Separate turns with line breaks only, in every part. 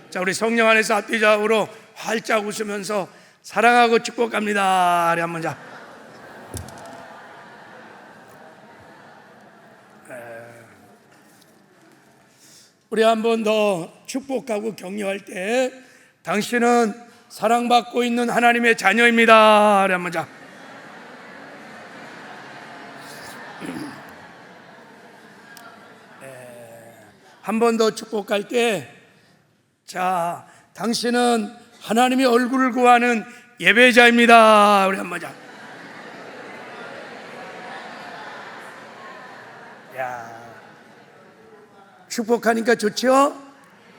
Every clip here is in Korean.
자, 우리 성령 안에서 앞뒤좌우로 활짝 웃으면서 사랑하고 축복합니다. 우리 한번 자. 우리 한 번 더 축복하고 격려할 때, 당신은 사랑받고 있는 하나님의 자녀입니다. 우리 한번 자. 한 번 더 축복할 때, 자, 당신은 하나님의 얼굴을 구하는 예배자입니다. 우리 한번 자. 야, 축복하니까 좋죠?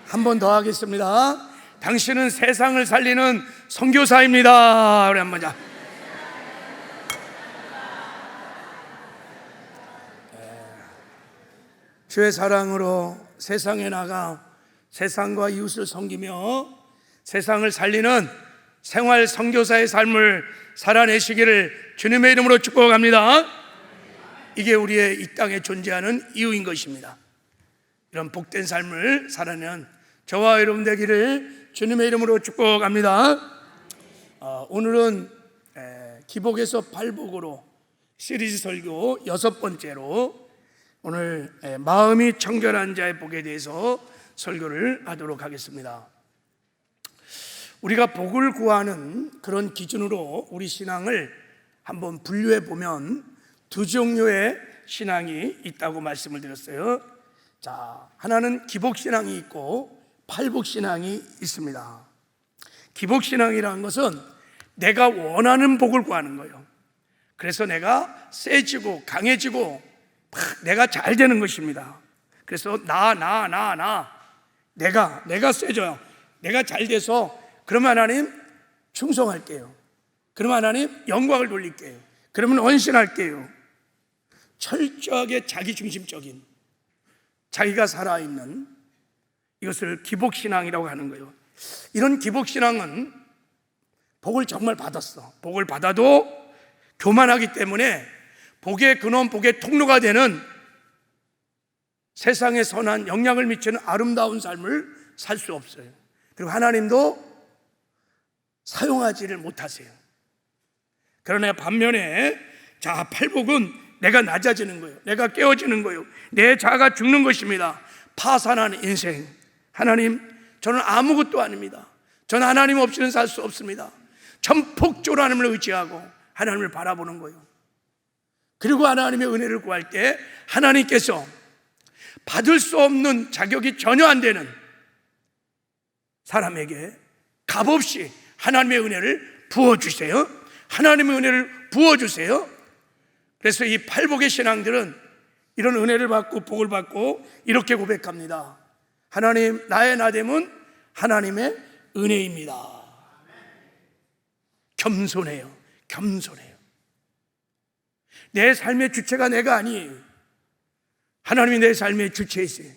한 번 더 하겠습니다. 당신은 세상을 살리는 선교사입니다. 우리 한번 자. 주의 사랑으로 세상에 나가 세상과 이웃을 섬기며 세상을 살리는 생활 선교사의 삶을 살아내시기를 주님의 이름으로 축복합니다. 이게 우리의 이 땅에 존재하는 이유인 것입니다. 이런 복된 삶을 살아내는 저와 여러분 되기를 주님의 이름으로 축복합니다. 오늘은 기복에서 팔복으로 시리즈 설교 6번째로 오늘 마음이 청결한 자의 복에 대해서 설교를 하도록 하겠습니다. 우리가 복을 구하는 그런 기준으로 우리 신앙을 한번 분류해 보면 두 종류의 신앙이 있다고 말씀을 드렸어요. 자, 하나는 기복신앙이 있고 팔복신앙이 있습니다. 기복신앙이라는 것은 내가 원하는 복을 구하는 거예요. 그래서 내가 세지고 강해지고 내가 잘 되는 것입니다. 그래서 내가 세져요. 내가 잘 돼서 그러면 하나님 충성할게요. 그러면 하나님 영광을 돌릴게요. 그러면 헌신할게요. 철저하게 자기중심적인, 자기가 살아있는, 이것을 기복신앙이라고 하는 거예요. 이런 기복신앙은 복을 정말 받았어. 복을 받아도 교만하기 때문에 복의 근원, 복의 통로가 되는 세상에 선한 영향을 미치는 아름다운 삶을 살 수 없어요. 그리고 하나님도 사용하지를 못하세요. 그러나 반면에 자, 팔복은 내가 낮아지는 거예요. 내가 깨어지는 거예요. 내 자아가 죽는 것입니다. 파산하는 인생. 하나님, 저는 아무것도 아닙니다. 저는 하나님 없이는 살 수 없습니다. 전폭적으로 하나님을 의지하고 하나님을 바라보는 거예요. 그리고 하나님의 은혜를 구할 때 하나님께서 받을 수 없는, 자격이 전혀 안 되는 사람에게 값없이 하나님의 은혜를 부어주세요. 하나님의 은혜를 부어주세요. 그래서 이 팔복의 신앙들은 이런 은혜를 받고 복을 받고 이렇게 고백합니다. 하나님, 나의 나됨은 하나님의 은혜입니다. 겸손해요. 겸손해요. 내 삶의 주체가 내가 아니에요. 하나님이 내 삶의 주체이세요.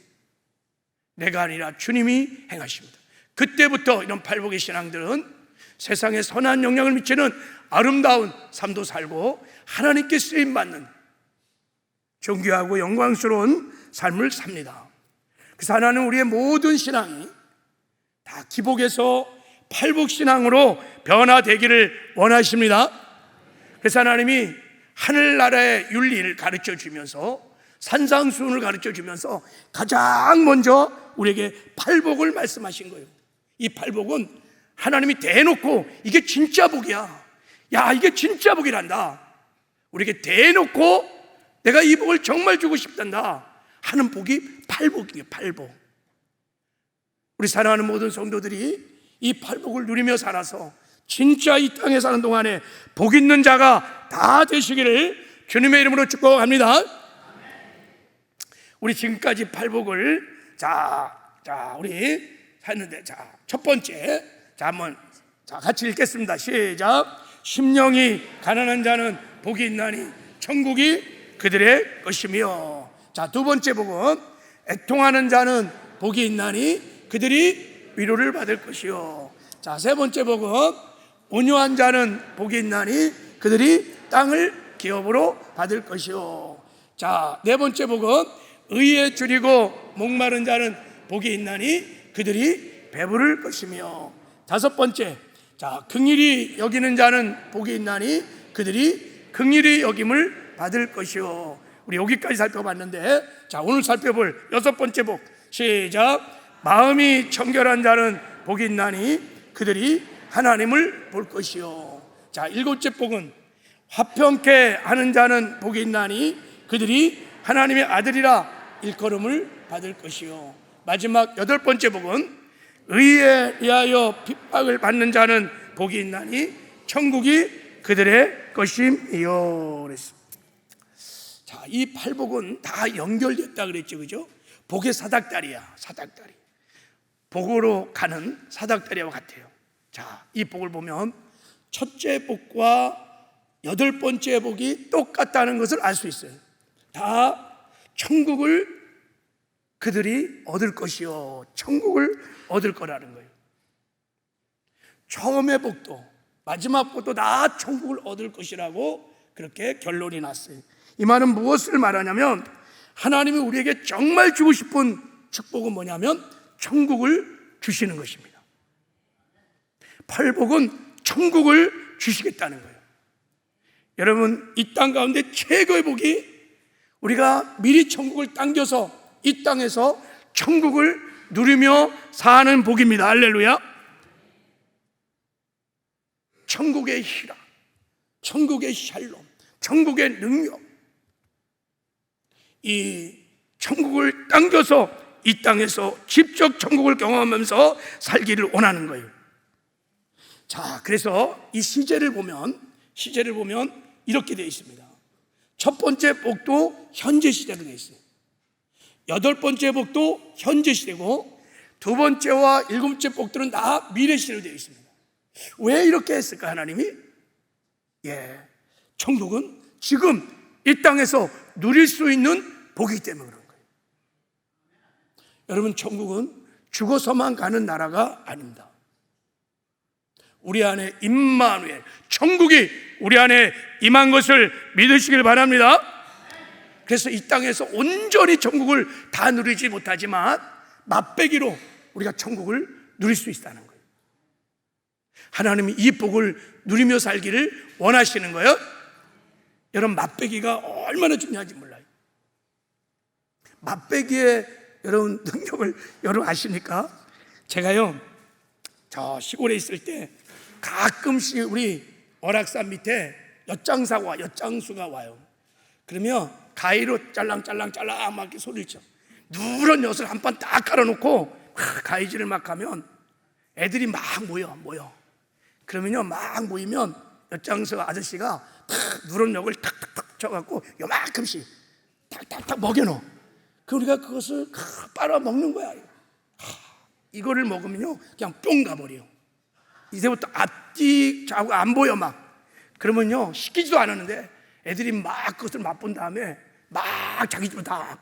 내가 아니라 주님이 행하십니다. 그때부터 이런 팔복의 신앙들은 세상에 선한 영향을 미치는 아름다운 삶도 살고 하나님께 쓰임받는 존귀하고 영광스러운 삶을 삽니다. 그래서 하나는 우리의 모든 신앙이 다 기복에서 팔복신앙으로 변화되기를 원하십니다. 그래서 하나님이 하늘나라의 윤리를 가르쳐 주면서 산상수훈을 가르쳐 주면서 가장 먼저 우리에게 팔복을 말씀하신 거예요. 이 팔복은 하나님이 대놓고 이게 진짜 복이야, 야 이게 진짜 복이란다, 우리에게 대놓고 내가 이 복을 정말 주고 싶단다 하는 복이 팔복이에요. 팔복. 우리 사랑하는 모든 성도들이 이 팔복을 누리며 살아서 진짜 이 땅에 사는 동안에 복 있는 자가 다 되시기를 주님의 이름으로 축복합니다. 우리 지금까지 팔복을 우리 했는데, 첫 번째, 한번 같이 읽겠습니다. 시작. 심령이 가난한 자는 복이 있나니 천국이 그들의 것이며. 두 번째 복은 애통하는 자는 복이 있나니 그들이 위로를 받을 것이요. 세 번째 복은 온유한 자는 복이 있나니 그들이 땅을 기업으로 받을 것이요. 네 번째 복은 의에 줄이고 목마른 자는 복이 있나니 그들이 배부를 것이며. 다섯 번째, 자, 긍휼히 여기는 자는 복이 있나니 그들이 긍휼히 여김을 받을 것이요. 우리 여기까지 살펴봤는데, 자, 오늘 살펴볼 여섯 번째 복, 시작. 마음이 청결한 자는 복이 있나니 그들이 하나님을 볼 것이요. 자, 일곱째 복은 화평케 하는 자는 복이 있나니 그들이 하나님의 아들이라 일컬음을 받을 것이요. 마지막 여덟 번째 복은 의에 의하여 핍박을 받는 자는 복이 있나니 천국이 그들의 것임이요. 그랬습니다. 자, 이 팔복은 다 연결됐다 그랬죠, 그죠? 복의 사닥다리야, 사닥다리. 복으로 가는 사닥다리와 같아요. 자, 이 복을 보면 첫째 복과 여덟 번째 복이 똑같다는 것을 알 수 있어요. 다 천국을 그들이 얻을 것이요, 천국을 얻을 거라는 거예요. 처음의 복도 마지막 복도 다 천국을 얻을 것이라고 그렇게 결론이 났어요. 이 말은 무엇을 말하냐면 하나님이 우리에게 정말 주고 싶은 축복은 뭐냐면 천국을 주시는 것입니다. 팔복은 천국을 주시겠다는 거예요. 여러분, 이 땅 가운데 최고의 복이 우리가 미리 천국을 당겨서 이 땅에서 천국을 누리며 사는 복입니다. 할렐루야. 천국의 희락, 천국의 샬롬, 천국의 능력, 이 천국을 당겨서 이 땅에서 직접 천국을 경험하면서 살기를 원하는 거예요. 자, 그래서 이 시제를 보면 이렇게 되어 있습니다. 첫 번째 복도 현재 시대로 되어 있어요. 여덟 번째 복도 현재 시대고 두 번째와 일곱째 복들은 다 미래 시대로 되어 있습니다. 왜 이렇게 했을까, 하나님이? 천국은 지금 이 땅에서 누릴 수 있는 복이기 때문에 그런 거예요. 여러분, 천국은 죽어서만 가는 나라가 아닙니다. 우리 안에 임마누엘, 천국이 우리 안에 임한 것을 믿으시길 바랍니다. 그래서 이 땅에서 온전히 천국을 다 누리지 못하지만 맛배기로 우리가 천국을 누릴 수 있다는 거예요. 하나님이 이 복을 누리며 살기를 원하시는 거예요. 여러분, 맛배기가 얼마나 중요한지 몰라요. 맛배기의 여러분 능력을 여러분 아십니까? 제가요, 저 시골에 있을 때 가끔씩 우리 어락산 밑에 엿장수가 와요. 그러면 가위로 짤랑짤랑 막 이렇게 소리를 쳐. 누런 엿을 한 판 딱 깔아놓고 가위질을 막 하면 애들이 막 모여. 그러면요, 막 모이면 엿장수 아저씨가 탁 누런 엿을 탁탁탁 쳐갖고 요만큼씩 탁탁탁 먹여놓어. 그 우리가 그것을 빨아 먹는 거야. 이거를 먹으면요 그냥 뿅 가버려. 이제부터 앞뒤 좌우 안 보여 막. 그러면요 시키지도 않았는데 애들이 막 그것을 맛본 다음에 막 자기 집으로 다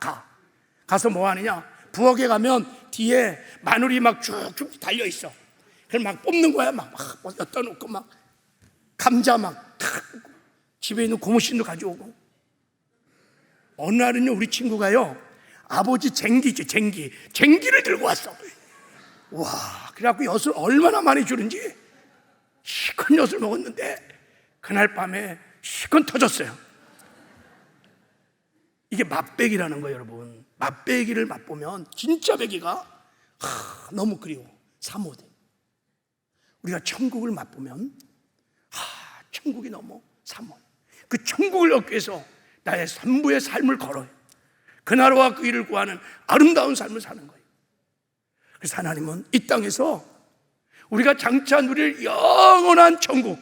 가서 뭐 하느냐, 부엌에 가면 뒤에 마늘이 막 쭉쭉 달려 있어. 그걸 막 뽑는 거야. 막 엿다 놓고 막 감자 막 집에 있는 고무신도 가져오고. 어느 날은요 우리 친구가요 아버지 쟁기를 들고 왔어. 와, 그래갖고 엿을 얼마나 많이 주는지 시큰 엿을 먹었는데 그날 밤에 시큰 터졌어요. 이게 맛배기라는 거예요, 여러분. 맛배기를 맛보면 진짜 배기가 너무 그리워, 사모돼. 우리가 천국을 맛보면 천국이 너무 사모해. 그 천국을 얻기 위해서 나의 전부의 삶을 걸어요. 그 나라와 그 일을 구하는 아름다운 삶을 사는 거예요. 그래서 하나님은 이 땅에서 우리가 장차 누릴 영원한 천국,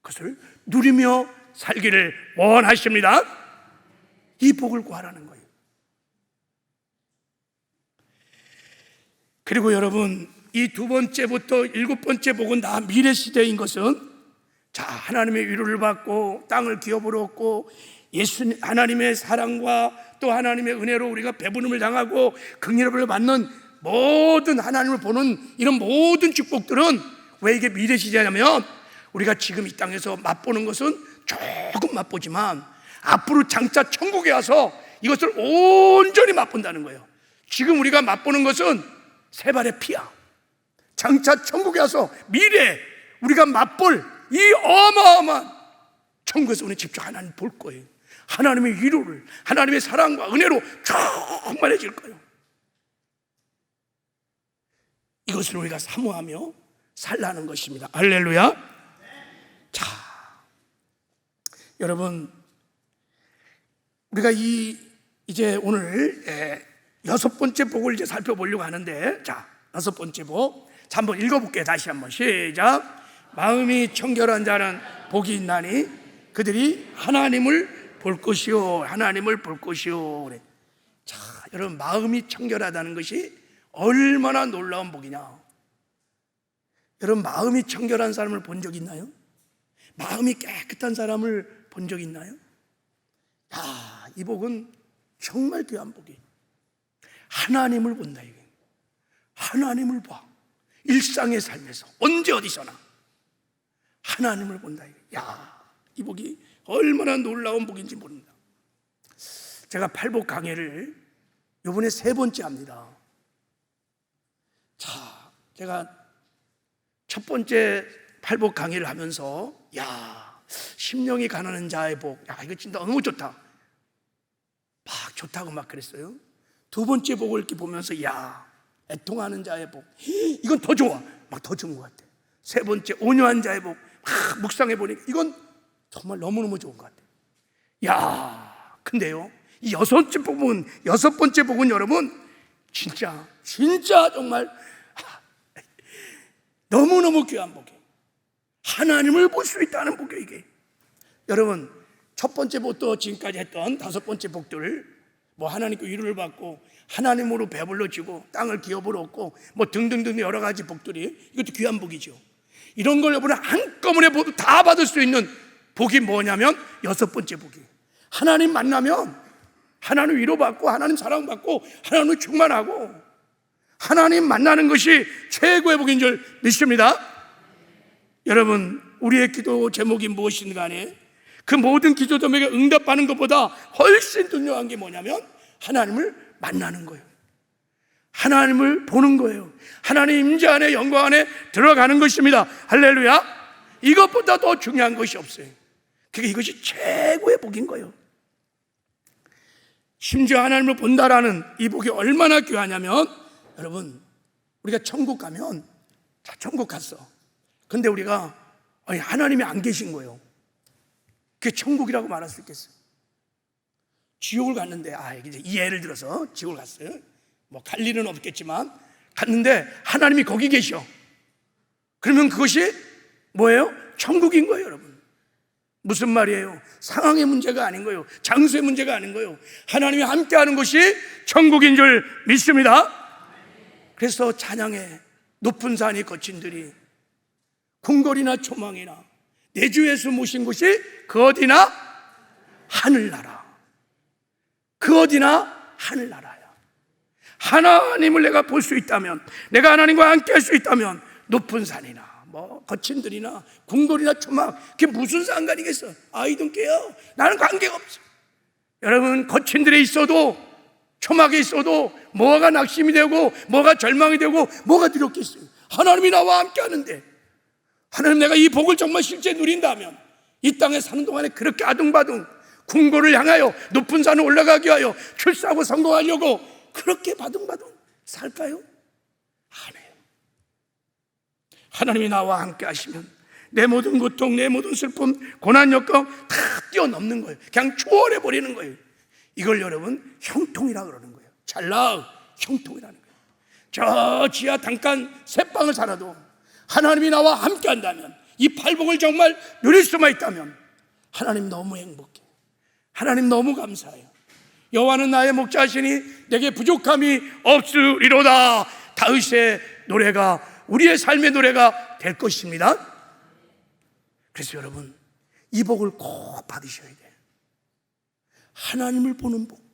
그것을 누리며 살기를 원하십니다. 이 복을 구하라는 거예요. 그리고 여러분, 이 두 번째부터 일곱 번째 복은 다 미래 시대인 것은, 자, 하나님의 위로를 받고 땅을 기업으로 얻고 하나님의 사랑과 또 하나님의 은혜로 우리가 배부름을 당하고 긍휼을 받는 모든 하나님을 보는 이런 모든 축복들은 왜 이게 미래 시대냐면, 우리가 지금 이 땅에서 맛보는 것은 조금 맛보지만 앞으로 장차 천국에 와서 이것을 온전히 맛본다는 거예요. 지금 우리가 맛보는 것은 세 발의 피야. 장차 천국에 와서 미래 우리가 맛볼 이 어마어마한 천국에서 우리 직접 하나님 볼 거예요. 하나님의 위로를, 하나님의 사랑과 은혜로 충만해질 거예요. 이것을 우리가 사모하며 살라는 것입니다. 할렐루야. 자, 여러분, 우리가 이제 오늘 6번째 복을 이제 살펴보려고 하는데, 자, 6번째 복. 자, 한번 읽어볼게요. 다시 한번 시작. 마음이 청결한 자는 복이 있나니 그들이 하나님을 볼 것이요, 하나님을 볼 것이요. 그래. 자, 여러분, 마음이 청결하다는 것이 얼마나 놀라운 복이냐. 여러분, 마음이 청결한 사람을 본 적 있나요? 마음이 깨끗한 사람을 본 적 있나요? 야, 이 복은 정말 귀한 복이에요. 하나님을 본다, 이게. 하나님을 봐. 일상의 삶에서 언제 어디서나 하나님을 본다, 이게. 야, 이 복이 얼마나 놀라운 복인지 모릅니다. 제가 팔복 강해를 이번에 3번째 합니다. 자, 제가 첫 번째 팔복 강의를 하면서, 야, 심령이 가난한 자의 복, 야, 이거 진짜 너무 좋다, 막 좋다고 막 그랬어요. 두 번째 복을 이렇게 보면서, 야, 애통하는 자의 복, 이건 더 좋아, 막 더 좋은 것 같아. 세 번째, 온유한 자의 복, 막 묵상해 보니까 이건 정말 너무너무 좋은 것 같아. 야, 근데요, 이 6번째 복은 여러분, 진짜 정말 너무너무 귀한 복이에요. 하나님을 볼 수 있다는 복이에요, 이게. 여러분, 첫 번째 복도 지금까지 했던 5번째 복들을 뭐 하나님께 위로를 받고 하나님으로 배불러지고 땅을 기업으로 얻고 뭐 등등등 여러 가지 복들이, 이것도 귀한 복이죠. 이런 걸 여러분 한꺼번에 다 받을 수 있는 복이 뭐냐면 6번째 복이에요. 하나님 만나면 하나님 위로받고 하나님 사랑받고 하나님 충만하고 하나님 만나는 것이 최고의 복인 줄 믿습니다. 여러분, 우리의 기도 제목이 무엇이든 간에 그 모든 기도 제목에 응답하는 것보다 훨씬 중요한 게 뭐냐면 하나님을 만나는 거예요. 하나님을 보는 거예요. 하나님 임재 안에, 영광 안에 들어가는 것입니다. 할렐루야. 이것보다 더 중요한 것이 없어요. 그러니까 이것이 최고의 복인 거예요. 심지어 하나님을 본다라는 이 복이 얼마나 귀하냐면, 여러분, 우리가 천국 가면, 자, 천국 갔어. 근데 우리가 하나님이 안 계신 거예요. 그게 천국이라고 말할 수 있겠어요? 지옥을 갔는데, 이제 이 예를 들어서 지옥을 갔어요. 뭐 갈 일은 없겠지만 갔는데 하나님이 거기 계셔. 그러면 그것이 뭐예요? 천국인 거예요, 여러분. 무슨 말이에요? 상황의 문제가 아닌 거예요. 장소의 문제가 아닌 거예요. 하나님이 함께하는 것이 천국인 줄 믿습니다. 그래서 찬양에 높은 산이 거친들이 궁궐이나 초망이나 내 주 예수 모신 곳이 그 어디나 하늘나라, 그 어디나 하늘나라야. 하나님을 내가 볼 수 있다면, 내가 하나님과 함께 할 수 있다면 높은 산이나 뭐 거친들이나 궁궐이나 초막, 그게 무슨 상관이겠어? I don't care. 나는 관계가 없어. 여러분, 거친들에 있어도 초막에 있어도 뭐가 낙심이 되고 뭐가 절망이 되고 뭐가 두렵겠어요? 하나님이 나와 함께 하는데, 하나님, 내가 이 복을 정말 실제 누린다면 이 땅에 사는 동안에 그렇게 아둥바둥 궁궐을 향하여 높은 산을 올라가기 위하여 출세하고 성공하려고 그렇게 바둥바둥 살까요? 아니에요. 하나님이 나와 함께 하시면 내 모든 고통, 내 모든 슬픔, 고난, 역경 다 뛰어넘는 거예요. 그냥 초월해 버리는 거예요. 이걸 여러분 형통이라고 그러는 거예요. 찰나 형통이라는 거예요. 저 지하 단칸 새방을 살아도 하나님이 나와 함께 한다면, 이 팔복을 정말 누릴 수만 있다면 하나님 너무 행복해. 하나님 너무 감사해요. 여호와는 나의 목자시니 내게 부족함이 없으리로다. 다윗의 노래가 우리의 삶의 노래가 될 것입니다. 그래서 여러분, 이 복을 꼭 받으셔야 돼요. 하나님을 보는 복.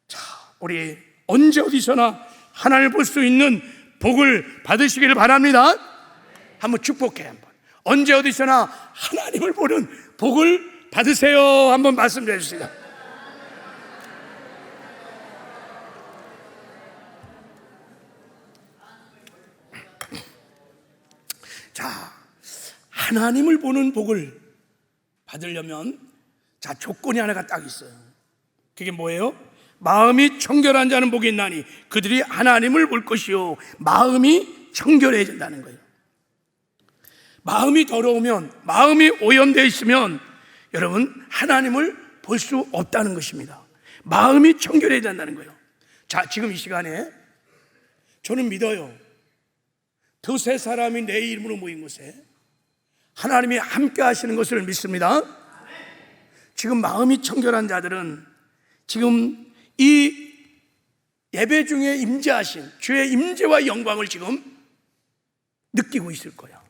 자, 우리 언제 어디서나 하나님을 볼 수 있는 복을 받으시기를 바랍니다. 한번 축복해. 한번 언제 어디서나 하나님을 보는 복을 받으세요. 한번 말씀해 주세요. 하나님을 보는 복을 받으려면 자, 조건이 하나가 딱 있어요. 그게 뭐예요? 마음이 청결한 자는 복이 있나니 그들이 하나님을 볼 것이요. 마음이 청결해야 된다는 거예요. 마음이 더러우면, 마음이 오염되어 있으면 여러분 하나님을 볼 수 없다는 것입니다. 마음이 청결해야 된다는 거예요. 자, 지금 이 시간에 저는 믿어요. 두세 사람이 내 이름으로 모인 곳에 하나님이 함께 하시는 것을 믿습니다. 지금 마음이 청결한 자들은 지금 이 예배 중에 임재하신 주의 임재와 영광을 지금 느끼고 있을 거야.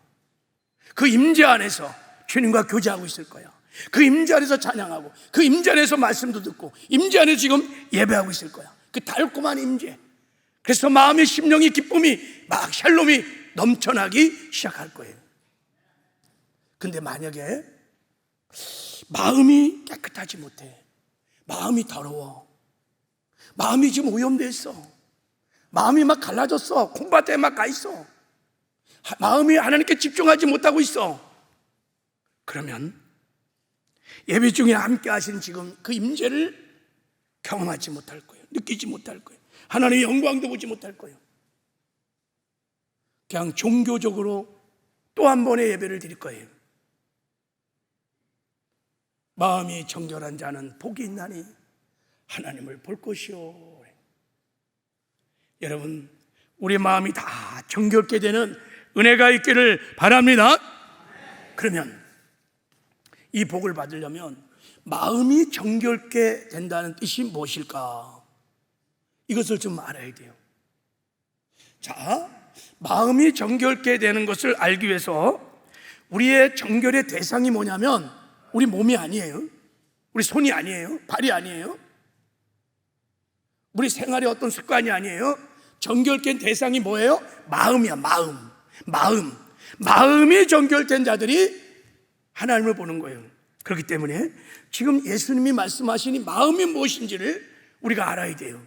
그 임재 안에서 주님과 교제하고 있을 거야. 그 임재 안에서 찬양하고 그 임재 안에서 말씀도 듣고 임재 안에서 지금 예배하고 있을 거야. 그 달콤한 임재. 그래서 마음의 심령이 기쁨이 막 샬롬이 넘쳐나기 시작할 거예요. 근데 만약에 마음이 깨끗하지 못해, 마음이 더러워, 마음이 지금 오염되어 있어, 마음이 막 갈라졌어, 콩밭에 막 가 있어, 마음이 하나님께 집중하지 못하고 있어, 그러면 예배 중에 함께 하신 지금 그 임재를 경험하지 못할 거예요. 느끼지 못할 거예요. 하나님의 영광도 보지 못할 거예요. 그냥 종교적으로 또 한 번의 예배를 드릴 거예요. 마음이 정결한 자는 복이 있나니 하나님을 볼 것이요. 여러분, 우리 마음이 다 정결케 되는 은혜가 있기를 바랍니다. 그러면 이 복을 받으려면 마음이 정결케 된다는 뜻이 무엇일까? 이것을 좀 알아야 돼요. 자, 마음이 정결케 되는 것을 알기 위해서 우리의 정결의 대상이 뭐냐면 우리 몸이 아니에요. 우리 손이 아니에요. 발이 아니에요. 우리 생활의 어떤 습관이 아니에요. 정결된 대상이 뭐예요? 마음이야. 마음이 정결된 자들이 하나님을 보는 거예요. 그렇기 때문에 지금 예수님이 말씀하시니 마음이 무엇인지를 우리가 알아야 돼요.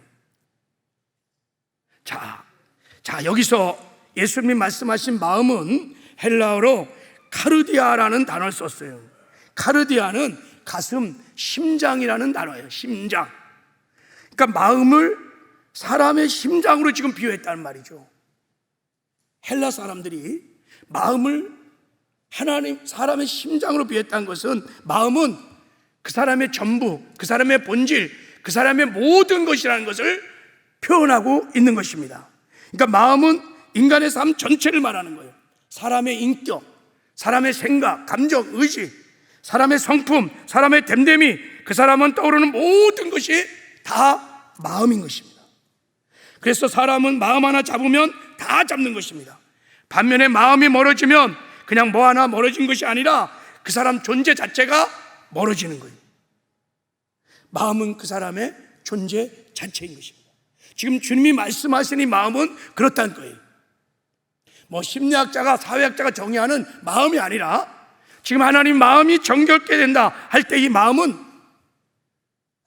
자, 여기서 예수님이 말씀하신 마음은 헬라어로 카르디아라는 단어를 썼어요. 카르디아는 가슴, 심장이라는 단어예요. 심장. 그러니까 마음을 사람의 심장으로 지금 비유했다는 말이죠. 헬라 사람들이 마음을 사람의 심장으로 비유했다는 것은 마음은 그 사람의 전부, 그 사람의 본질, 그 사람의 모든 것이라는 것을 표현하고 있는 것입니다. 그러니까 마음은 인간의 삶 전체를 말하는 거예요. 사람의 인격, 사람의 생각, 감정, 의지, 사람의 성품, 사람의 됨됨이, 그 사람은 떠오르는 모든 것이 다 마음인 것입니다. 그래서 사람은 마음 하나 잡으면 다 잡는 것입니다. 반면에 마음이 멀어지면 그냥 뭐 하나 멀어진 것이 아니라 그 사람 존재 자체가 멀어지는 거예요. 마음은 그 사람의 존재 자체인 것입니다. 지금 주님이 말씀하시는 이 마음은 그렇다는 거예요. 뭐 심리학자가 사회학자가 정의하는 마음이 아니라 지금 하나님 마음이 정결케 된다 할 때 이 마음은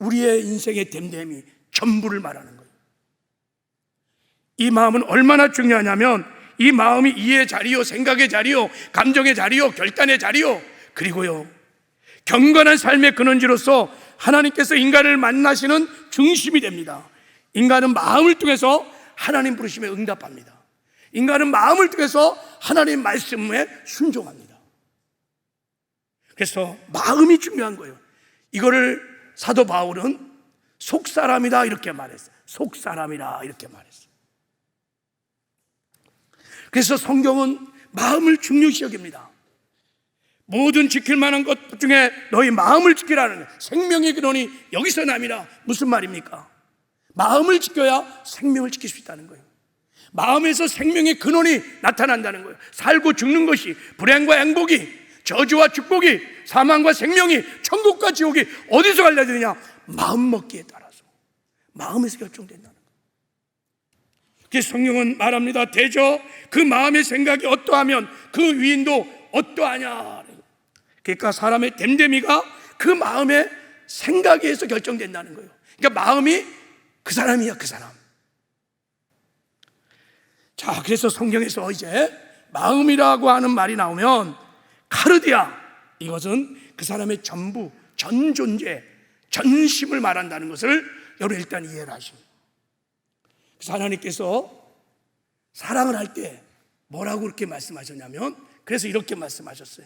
우리의 인생의 됨됨이 전부를 말하는 거예요. 이 마음은 얼마나 중요하냐면 이 마음이 이해의 자리요, 생각의 자리요, 감정의 자리요, 결단의 자리요, 그리고요 경건한 삶의 근원지로서 하나님께서 인간을 만나시는 중심이 됩니다. 인간은 마음을 통해서 하나님 부르심에 응답합니다. 인간은 마음을 통해서 하나님 말씀에 순종합니다. 그래서 마음이 중요한 거예요. 이거를 사도 바울은 속사람이다 이렇게 말했어요. 속사람이다 이렇게 말했어요. 그래서 성경은 마음을 중요시 여깁니다. 모든 지킬 만한 것 중에 너희 마음을 지키라는 거예요. 생명의 근원이 여기서 남이라. 무슨 말입니까? 마음을 지켜야 생명을 지킬 수 있다는 거예요. 마음에서 생명의 근원이 나타난다는 거예요. 살고 죽는 것이, 불행과 행복이, 저주와 축복이, 사망과 생명이, 천국과 지옥이 어디서 갈라지느냐? 마음 먹기에 따라서 마음에서 결정된다는 거예요. 그래서 성경은 말합니다. 대저 그 마음의 생각이 어떠하면 그 위인도 어떠하냐. 그러니까 사람의 됨됨이가 그 마음의 생각에 의해서 결정된다는 거예요. 그러니까 마음이 그 사람이야, 그 사람. 자, 그래서 성경에서 이제 마음이라고 하는 말이 나오면 카르디아, 이것은 그 사람의 전부, 전 존재, 전심을 말한다는 것을 여러분 일단 이해를 하십니다. 그래서 하나님께서 사랑을 할 때 뭐라고 그렇게 말씀하셨냐면, 그래서 이렇게 말씀하셨어요.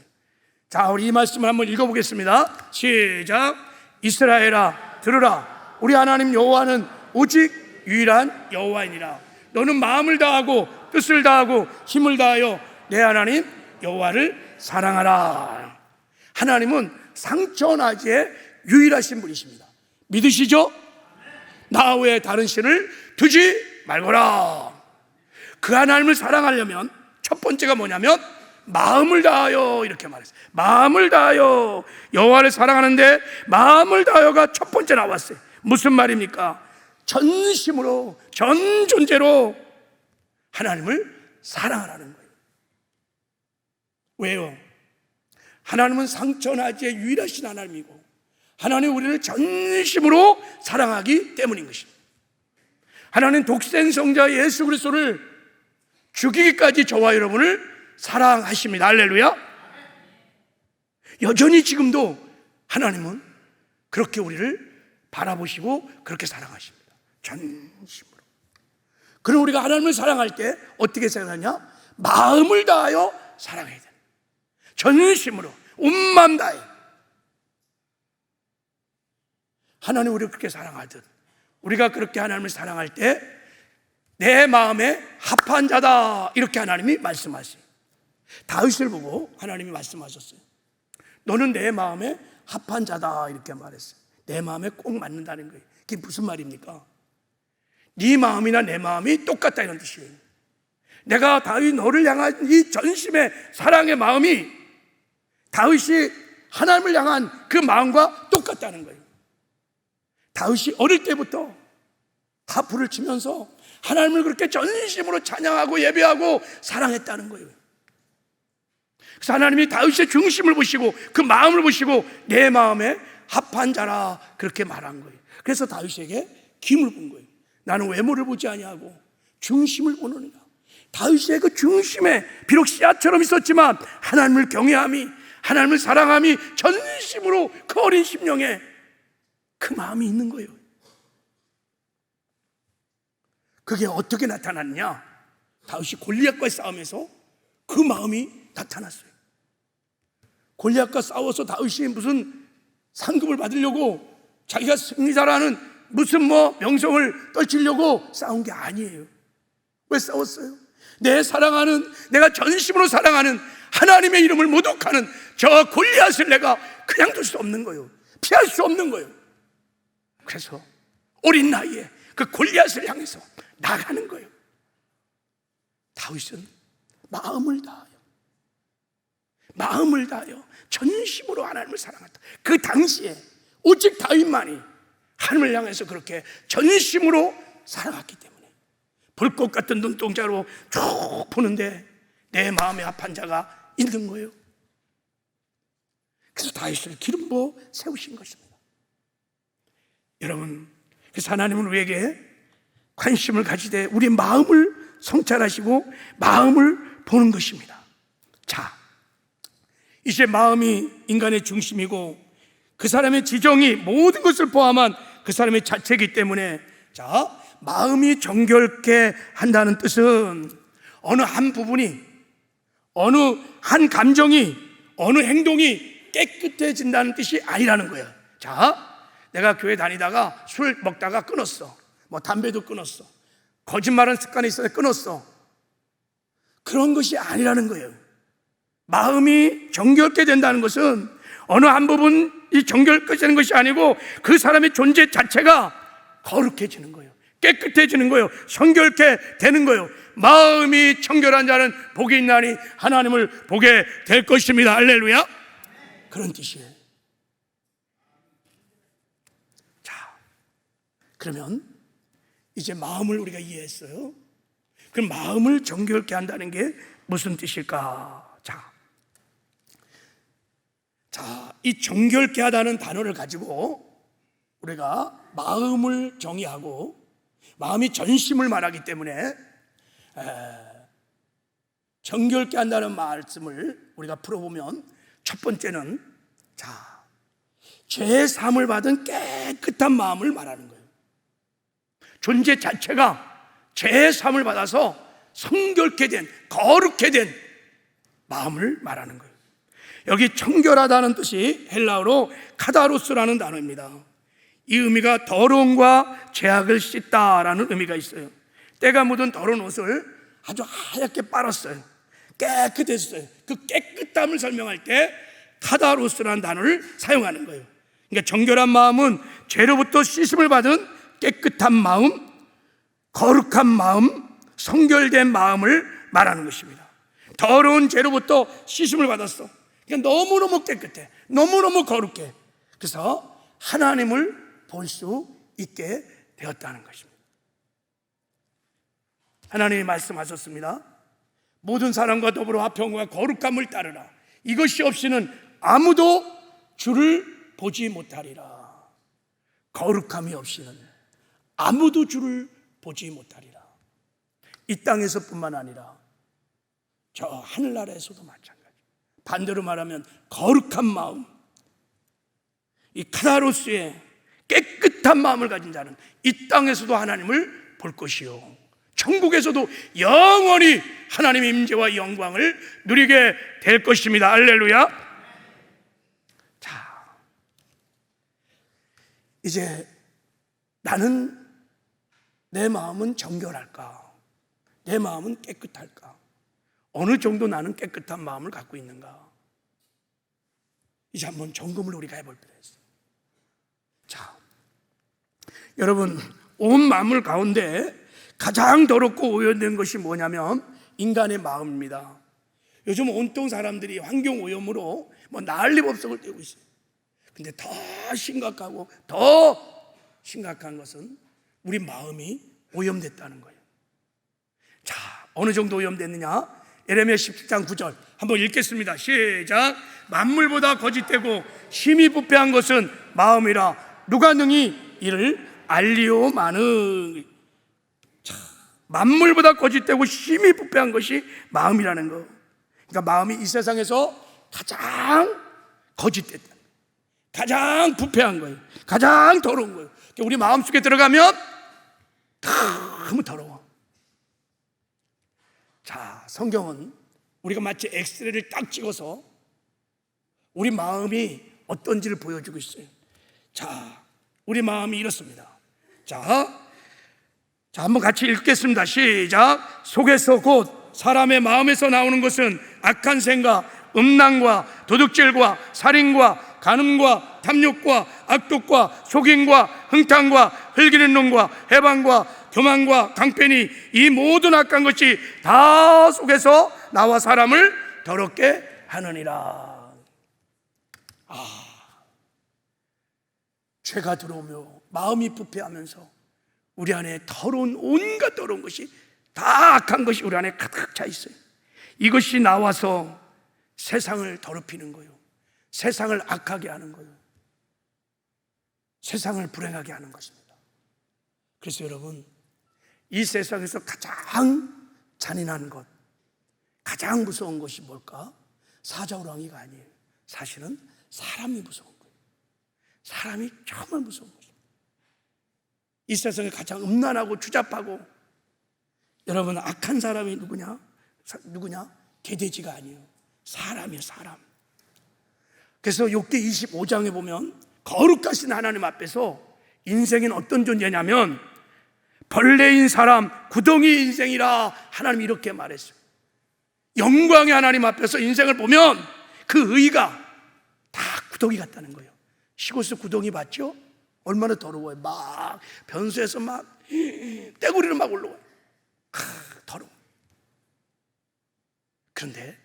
자, 우리 이 말씀을 한번 읽어보겠습니다. 시작. 이스라엘아 들으라. 우리 하나님 여호와는 오직 유일한 여호와이니라. 너는 마음을 다하고 뜻을 다하고 힘을 다하여 내 하나님 여호와를 사랑하라. 하나님은 상천하지에 유일하신 분이십니다. 믿으시죠? 나 외에 다른 신을 두지 말거라. 그 하나님을 사랑하려면 첫 번째가 뭐냐면 마음을 다하여, 이렇게 말했어요. 마음을 다하여 여호와를 사랑하는데 마음을 다하여가 첫 번째 나왔어요. 무슨 말입니까? 전심으로, 전 존재로 하나님을 사랑하라는 거예요. 왜요? 하나님은 상천하지에 유일하신 하나님이고 하나님 우리를 전심으로 사랑하기 때문인 것입니다. 하나님 독생 성자 예수 그리스도를 죽이기까지 저와 여러분을 사랑하십니다. 할렐루야. 여전히 지금도 하나님은 그렇게 우리를 바라보시고 그렇게 사랑하십니다. 전심으로. 그럼 우리가 하나님을 사랑할 때 어떻게 사랑하냐? 마음을 다하여 사랑해야 돼요. 전심으로, 온 마음 다해. 하나님 우리를 그렇게 사랑하듯 우리가 그렇게 하나님을 사랑할 때 내 마음에 합한 자다, 이렇게 하나님이 말씀하세요. 다윗을 보고 하나님이 말씀하셨어요. 너는 내 마음에 합한 자다, 이렇게 말했어요. 내 마음에 꼭 맞는다는 거예요. 그게 무슨 말입니까? 네 마음이나 내 마음이 똑같다, 이런 뜻이에요. 내가 다윗 너를 향한 이 전심의 사랑의 마음이 다윗이 하나님을 향한 그 마음과 똑같다는 거예요. 다윗이 어릴 때부터 하프를 치면서 하나님을 그렇게 전심으로 찬양하고 예배하고 사랑했다는 거예요. 그래서 하나님이 다윗의 중심을 보시고 그 마음을 보시고 내 마음에 합한 자라, 그렇게 말한 거예요. 그래서 다윗에게 기임을 본 거예요. 나는 외모를 보지 아니하고 중심을 보느니라. 다윗의 그 중심에 비록 씨앗처럼 있었지만 하나님을 경외함이, 하나님을 사랑함이 전심으로 그 어린 심령에 그 마음이 있는 거예요. 그게 어떻게 나타났냐? 다윗이 골리앗과의 싸움에서 그 마음이 나타났어요. 골리앗과 싸워서 다윗이 무슨 상급을 받으려고, 자기가 승리자라는 무슨 명성을 떨치려고 싸운 게 아니에요. 왜 싸웠어요? 내 사랑하는, 내가 전심으로 사랑하는 하나님의 이름을 모독하는 저 골리앗을 내가 그냥 둘 수 없는 거예요. 피할 수 없는 거예요. 그래서 어린 나이에 그 골리앗을 향해서 나가는 거예요. 다윗은 마음을 다하여 전심으로 하나님을 사랑했다. 그 당시에 오직 다윗만이 하나님을 향해서 그렇게 전심으로 사랑했기 때문에 불꽃 같은 눈동자로 쭉 보는데 내 마음에 합한 자가 있는 거예요. 그래서 다윗을 기름 부어 세우신 것입니다. 여러분, 그래서 하나님은 우리에게 관심을 가지되 우리 마음을 성찰하시고 마음을 보는 것입니다. 자, 이제 마음이 인간의 중심이고 그 사람의 지정이 모든 것을 포함한 그 사람의 자체이기 때문에, 자, 마음이 정결케 한다는 뜻은 어느 한 부분이, 어느 한 감정이, 어느 행동이 깨끗해진다는 뜻이 아니라는 거예요. 자, 내가 교회 다니다가 술 먹다가 끊었어. 담배도 끊었어. 거짓말하는 습관이 있어서 끊었어. 그런 것이 아니라는 거예요. 마음이 정결케 된다는 것은 어느 한 부분이 정결케지는 것이 아니고 그 사람의 존재 자체가 거룩해지는 거예요. 깨끗해지는 거예요. 성결케 되는 거예요. 마음이 청결한 자는 복이 있나니 하나님을 보게 될 것입니다. 할렐루야. 그런 뜻이에요. 자, 그러면 이제 마음을 우리가 이해했어요. 그럼 마음을 정결케 한다는 게 무슨 뜻일까? 자, 이 정결케 하다는 단어를 가지고 우리가 마음을 정의하고 마음이 전심을 말하기 때문에 정결케 한다는 말씀을 우리가 풀어보면 첫 번째는 죄의 사함을 받은 깨끗한 마음을 말하는 거예요. 존재 자체가 죄의 사함을 받아서 성결케 된, 거룩케 된 마음을 말하는 거예요. 여기 청결하다는 뜻이 헬라어로 카다로스라는 단어입니다. 이 의미가 더러움과 죄악을 씻다라는 의미가 있어요. 때가 묻은 더러운 옷을 아주 하얗게 빨았어요. 깨끗했어요. 그 깨끗함을 설명할 때 카다로스라는 단어를 사용하는 거예요. 그러니까 정결한 마음은 죄로부터 씻음을 받은 깨끗한 마음, 거룩한 마음, 성결된 마음을 말하는 것입니다. 더러운 죄로부터 씻음을 받았어. 그러니까 너무너무 깨끗해, 너무너무 거룩해. 그래서 하나님을 볼 수 있게 되었다는 것입니다. 하나님이 말씀하셨습니다. 모든 사람과 더불어 화평과 거룩함을 따르라. 이것이 없이는 아무도 주를 보지 못하리라. 거룩함이 없이는 아무도 주를 보지 못하리라. 이 땅에서뿐만 아니라 저 하늘나라에서도 마찬가지. 반대로 말하면 거룩한 마음, 이 카다로스의 깨끗한 마음을 가진 자는 이 땅에서도 하나님을 볼 것이요, 천국에서도 영원히 하나님의 임재와 영광을 누리게 될 것입니다. 할렐루야. 자, 이제 나는 내 마음은 정결할까? 내 마음은 깨끗할까? 어느 정도 나는 깨끗한 마음을 갖고 있는가? 이제 한번 점검을 우리가 해볼 필요가 있어요. 자, 여러분, 온 만물 가운데 가장 더럽고 오염된 것이 뭐냐면 인간의 마음입니다. 요즘 온통 사람들이 환경 오염으로 난리법석을 떼고 있어요. 근데 더 심각하고 더 심각한 것은 우리 마음이 오염됐다는 거예요. 자, 어느 정도 오염됐느냐? 예레미야 17장 9절 한번 읽겠습니다. 시작. 만물보다 거짓되고 심히 부패한 것은 마음이라 누가 능히 이를 알리오마는. 만물보다 거짓되고 심히 부패한 것이 마음이라는 거. 그러니까 마음이 이 세상에서 가장 거짓됐다, 가장 부패한 거예요. 가장 더러운 거예요. 그러니까 우리 마음속에 들어가면 너무 더러워. 자, 성경은 우리가 마치 엑스레이를 딱 찍어서 우리 마음이 어떤지를 보여주고 있어요. 자, 우리 마음이 이렇습니다. 자, 한번 같이 읽겠습니다. 시작. 속에서 곧 사람의 마음에서 나오는 것은 악한 생각, 음란과 도둑질과 살인과 간음과 탐욕과 악독과 속임과 흥탕과 흘기는 놈과 해방과 교만과 강패니 이 모든 악한 것이 다 속에서 나와 사람을 더럽게 하느니라. 죄가 들어오며 마음이 부패하면서 우리 안에 더러운, 온갖 더러운 것이, 다 악한 것이 우리 안에 가득 차 있어요. 이것이 나와서 세상을 더럽히는 거예요. 세상을 악하게 하는 거예요. 세상을 불행하게 하는 것입니다. 그래서 여러분, 이 세상에서 가장 잔인한 것, 가장 무서운 것이 뭘까? 사자우랑이가 아니에요. 사실은 사람이 무서운 거예요. 사람이 정말 무서운 거예요. 이 세상에 가장 음란하고 추잡하고, 여러분, 악한 사람이 누구냐? 개돼지가 아니에요. 사람이에요, 사람. 그래서 욥기 25장에 보면 거룩하신 하나님 앞에서 인생은 어떤 존재냐면 벌레인 사람, 구덩이 인생이라 하나님이 이렇게 말했어요. 영광의 하나님 앞에서 인생을 보면 그 의가 다 구덩이 같다는 거예요. 시골에서 구덩이 봤죠? 얼마나 더러워요. 막 변수에서 막 떼구리로 막 올라와요. 더러워. 그런데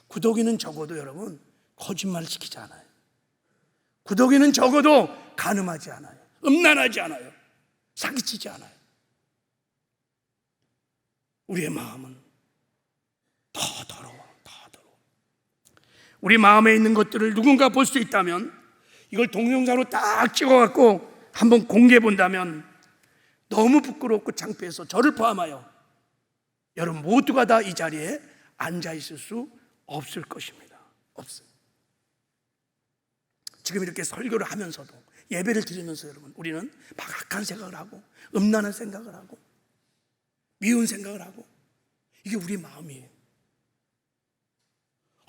구더기는 적어도 여러분 거짓말 시키지 않아요. 구더기는 적어도 간음하지 않아요. 음란하지 않아요. 사기치지 않아요. 우리의 마음은 더 더러워. 우리 마음에 있는 것들을 누군가 볼 수 있다면, 이걸 동영상으로 딱 찍어갖고 한번 공개해 본다면 너무 부끄럽고 창피해서 저를 포함하여 여러분 모두가 다 이 자리에 앉아 있을 수 없을 것입니다. 없어요. 지금 이렇게 설교를 하면서도, 예배를 드리면서 여러분, 우리는 막 악한 생각을 하고, 음란한 생각을 하고, 미운 생각을 하고, 이게 우리 마음이에요.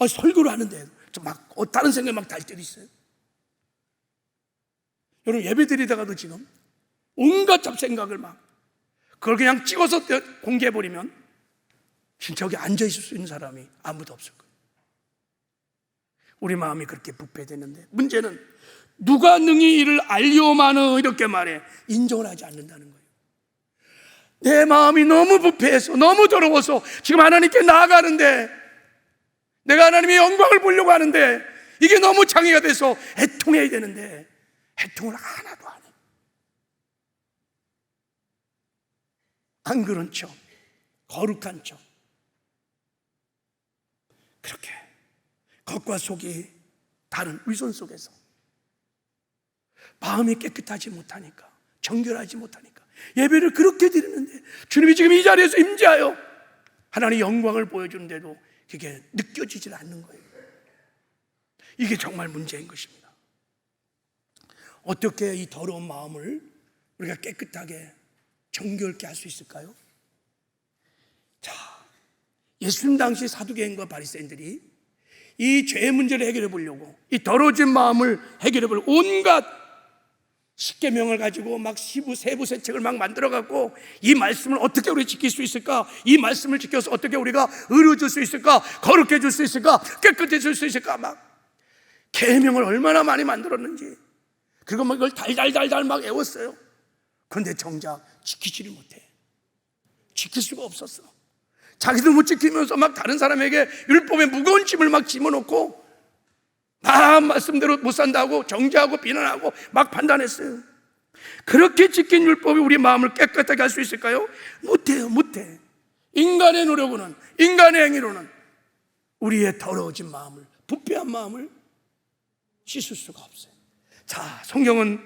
설교를 하는데 막 다른 생각이 막 달 때도 있어요. 여러분, 예배 드리다가도 지금 온갖 잡생각을 그걸 그냥 찍어서 공개해버리면 진짜 여기 앉아있을 수 있는 사람이 아무도 없을 거예요. 우리 마음이 그렇게 부패되는데, 문제는 누가 능히 이를 알리오마는 이렇게 말해 인정을 하지 않는다는 거예요. 내 마음이 너무 부패해서, 너무 더러워서 지금 하나님께 나아가는데, 내가 하나님의 영광을 보려고 하는데 이게 너무 장애가 돼서 애통해야 되는데 애통을 하나도 안 해. 안 그런 척, 거룩한 척, 그렇게 겉과 속이 다른 위선 속에서 마음이 깨끗하지 못하니까, 정결하지 못하니까 예배를 그렇게 드리는데, 주님이 지금 이 자리에서 임재하여 하나님의 영광을 보여주는데도 그게 느껴지질 않는 거예요. 이게 정말 문제인 것입니다. 어떻게 이 더러운 마음을 우리가 깨끗하게 정결케 할 수 있을까요? 자, 예수님 당시 사두개인과 바리새인들이 이 죄의 문제를 해결해 보려고, 이 더러워진 마음을 해결해 보려고 온갖 십계명을 가지고 막 세부세책을 막 만들어갖고, 이 말씀을 어떻게 우리 지킬 수 있을까? 이 말씀을 지켜서 어떻게 우리가 의로워질 수 있을까? 거룩해질 수 있을까? 깨끗해질 수 있을까? 막 계명을 얼마나 많이 만들었는지, 그리고 막 이걸 달달달달 막 외웠어요. 그런데 정작 지키지를 못해. 지킬 수가 없었어. 자기도 못 지키면서 막 다른 사람에게 율법의 무거운 짐을 막 집어넣고 막 말씀대로 못 산다고 정죄하고 비난하고 막 판단했어요. 그렇게 지킨 율법이 우리 마음을 깨끗하게 할 수 있을까요? 못해요. 못해. 인간의 노력으로는, 인간의 행위로는 우리의 더러워진 마음을, 부패한 마음을 씻을 수가 없어요. 자, 성경은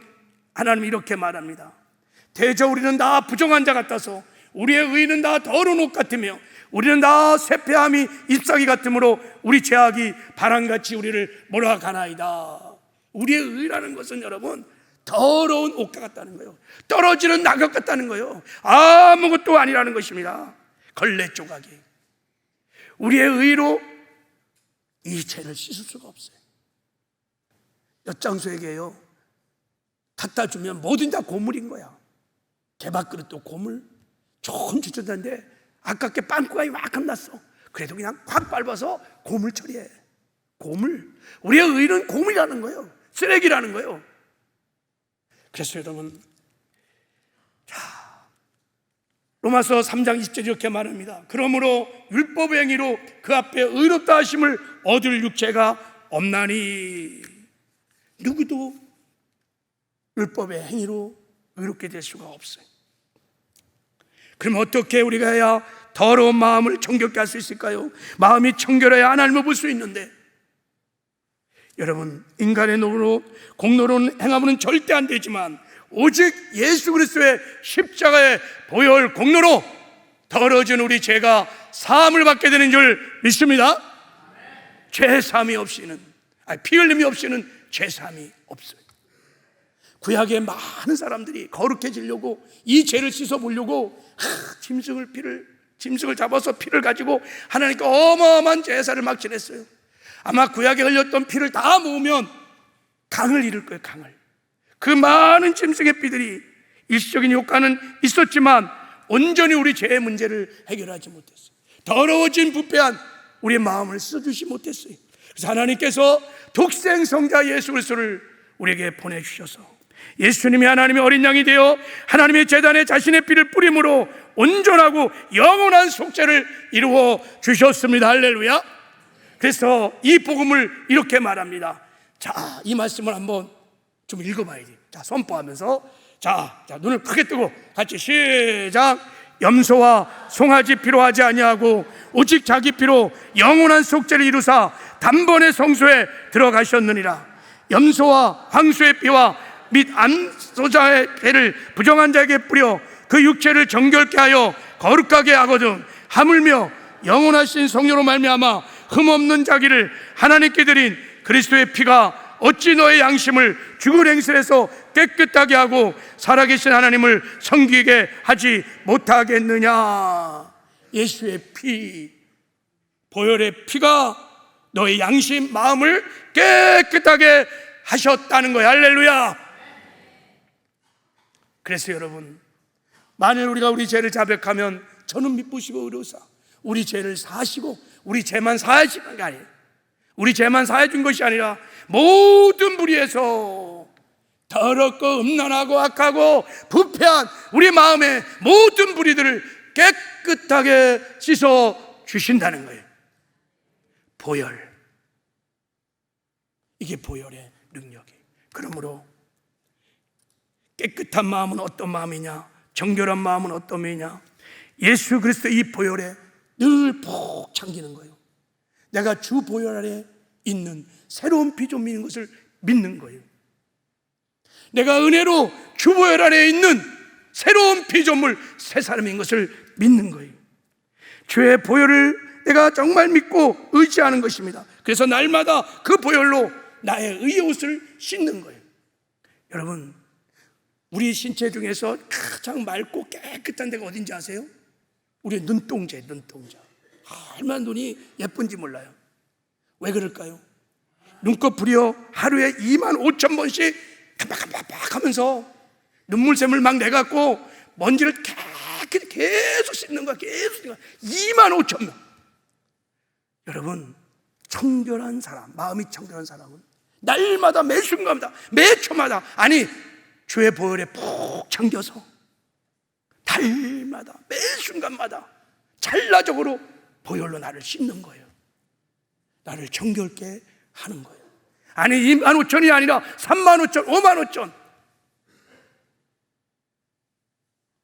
하나님이 이렇게 말합니다. 대저 우리는 다 부정한 자 같아서 우리의 의는 다 더러운 옷 같으며 우리는 다 쇠폐함이 잎사귀 같으므로 우리 죄악이 바람같이 우리를 몰아가나이다. 우리의 의라는 것은 여러분 더러운 옷과 같다는 거예요. 떨어지는 낙엽 같다는 거예요. 아무것도 아니라는 것입니다. 걸레 조각이. 우리의 의로 이 죄를 씻을 수가 없어요. 엿장수에게요, 갖다 주면 뭐든 다 고물인 거야. 개밥그릇도 고물, 좋은 주전자인데 아깝게 빵꾸가 이만큼 났어. 그래도 그냥 확 밟아서 고물 처리해. 고물. 우리의 의는 고물이라는 거예요. 쓰레기라는 거예요. 그래서 여러분, 자, 로마서 3장 20절 이렇게 말합니다. 그러므로 율법의 행위로 그 앞에 의롭다 하심을 얻을 육체가 없나니. 누구도 율법의 행위로 의롭게 될 수가 없어요. 그럼 어떻게 우리가 해야 더러운 마음을 정결케 할 수 있을까요? 마음이 정결해야 하나님을 볼 수 있는데, 여러분, 인간의 노로, 공로로는 행함은 절대 안 되지만 오직 예수 그리스도의 십자가의 보혈 공로로 더러워진 우리 죄가 사함을 받게 되는 줄 믿습니다. 죄 사함이 없이는, 피 흘림이 없이는 죄 사함이 없어요. 구약의 많은 사람들이 거룩해지려고, 이 죄를 씻어보려고 짐승을 잡아서 피를 가지고 하나님께 어마어마한 제사를 막 지냈어요. 아마 구약에 흘렸던 피를 다 모으면 강을 이룰 거예요. 강을. 그 많은 짐승의 피들이 일시적인 효과는 있었지만 온전히 우리 죄의 문제를 해결하지 못했어요. 더러워진 부패한 우리의 마음을 써주지 못했어요. 그래서 하나님께서 독생 성자 예수 그리스도를 우리에게 보내주셔서 예수님이 하나님의 어린 양이 되어 하나님의 제단에 자신의 피를 뿌림으로 온전하고 영원한 속죄를 이루어 주셨습니다. 할렐루야. 그래서 이 복음을 이렇게 말합니다. 자, 이 말씀을 한번 좀 읽어봐야 돼요. 자, 선포하면서 자, 눈을 크게 뜨고 같이 시작. 염소와 송아지 피로 하지 아니하고 오직 자기 피로 영원한 속죄를 이루사 단번에 성소에 들어가셨느니라. 염소와 황소의 피와 및 암소자의 배를 부정한 자에게 뿌려 그 육체를 정결케 하여 거룩하게 하거든 하물며 영원하신 성령으로 말미암아 흠없는 자기를 하나님께 드린 그리스도의 피가 어찌 너의 양심을 죽은 행실에서 깨끗하게 하고 살아계신 하나님을 섬기게 하지 못하겠느냐. 예수의 피, 보혈의 피가 너의 양심, 마음을 깨끗하게 하셨다는 거예요. 할렐루야. 그래서 여러분, 만일 우리가 우리 죄를 자백하면 저는 미쁘시고 의로우사, 우리 죄를 사하시고, 우리 죄만 사하신 게 아니에요. 우리 죄만 사해 준 것이 아니라 모든 무리에서 더럽고 음란하고 악하고 부패한 우리 마음의 모든 무리들을 깨끗하게 씻어 주신다는 거예요. 보혈, 이게 보혈의 능력이에요. 그러므로 깨끗한 마음은 어떤 마음이냐, 정결한 마음은 어떤 마음이냐, 예수 그리스도 이 보혈에 늘 푹 잠기는 거예요. 내가 주 보혈 아래 있는 새로운 피조물인 것을 믿는 거예요. 내가 은혜로 주 보혈 아래 있는 새로운 피조물, 새 사람인 것을 믿는 거예요. 주의 보혈을 내가 정말 믿고 의지하는 것입니다. 그래서 날마다 그 보혈로 나의 의의 옷을 씻는 거예요. 여러분, 우리 신체 중에서 가장 맑고 깨끗한 데가 어딘지 아세요? 우리 눈동자. 얼마나 눈이 예쁜지 몰라요. 왜 그럴까요? 눈꺼풀이요, 하루에 25,000번씩 깜빡깜빡 하면서 눈물샘을 막 내갖고 먼지를 깨끗이 계속 씻는 거야. 계속 씻는 거야. 25,000명. 여러분, 청결한 사람, 마음이 청결한 사람은 날마다 매 순간마다 매 초마다, 아니 주의 보혈에 푹 잠겨서 달마다 매 순간마다 찰나적으로 보혈로 나를 씻는 거예요. 나를 정결케 하는 거예요. 아니 25,000이 아니라 35,000, 55,000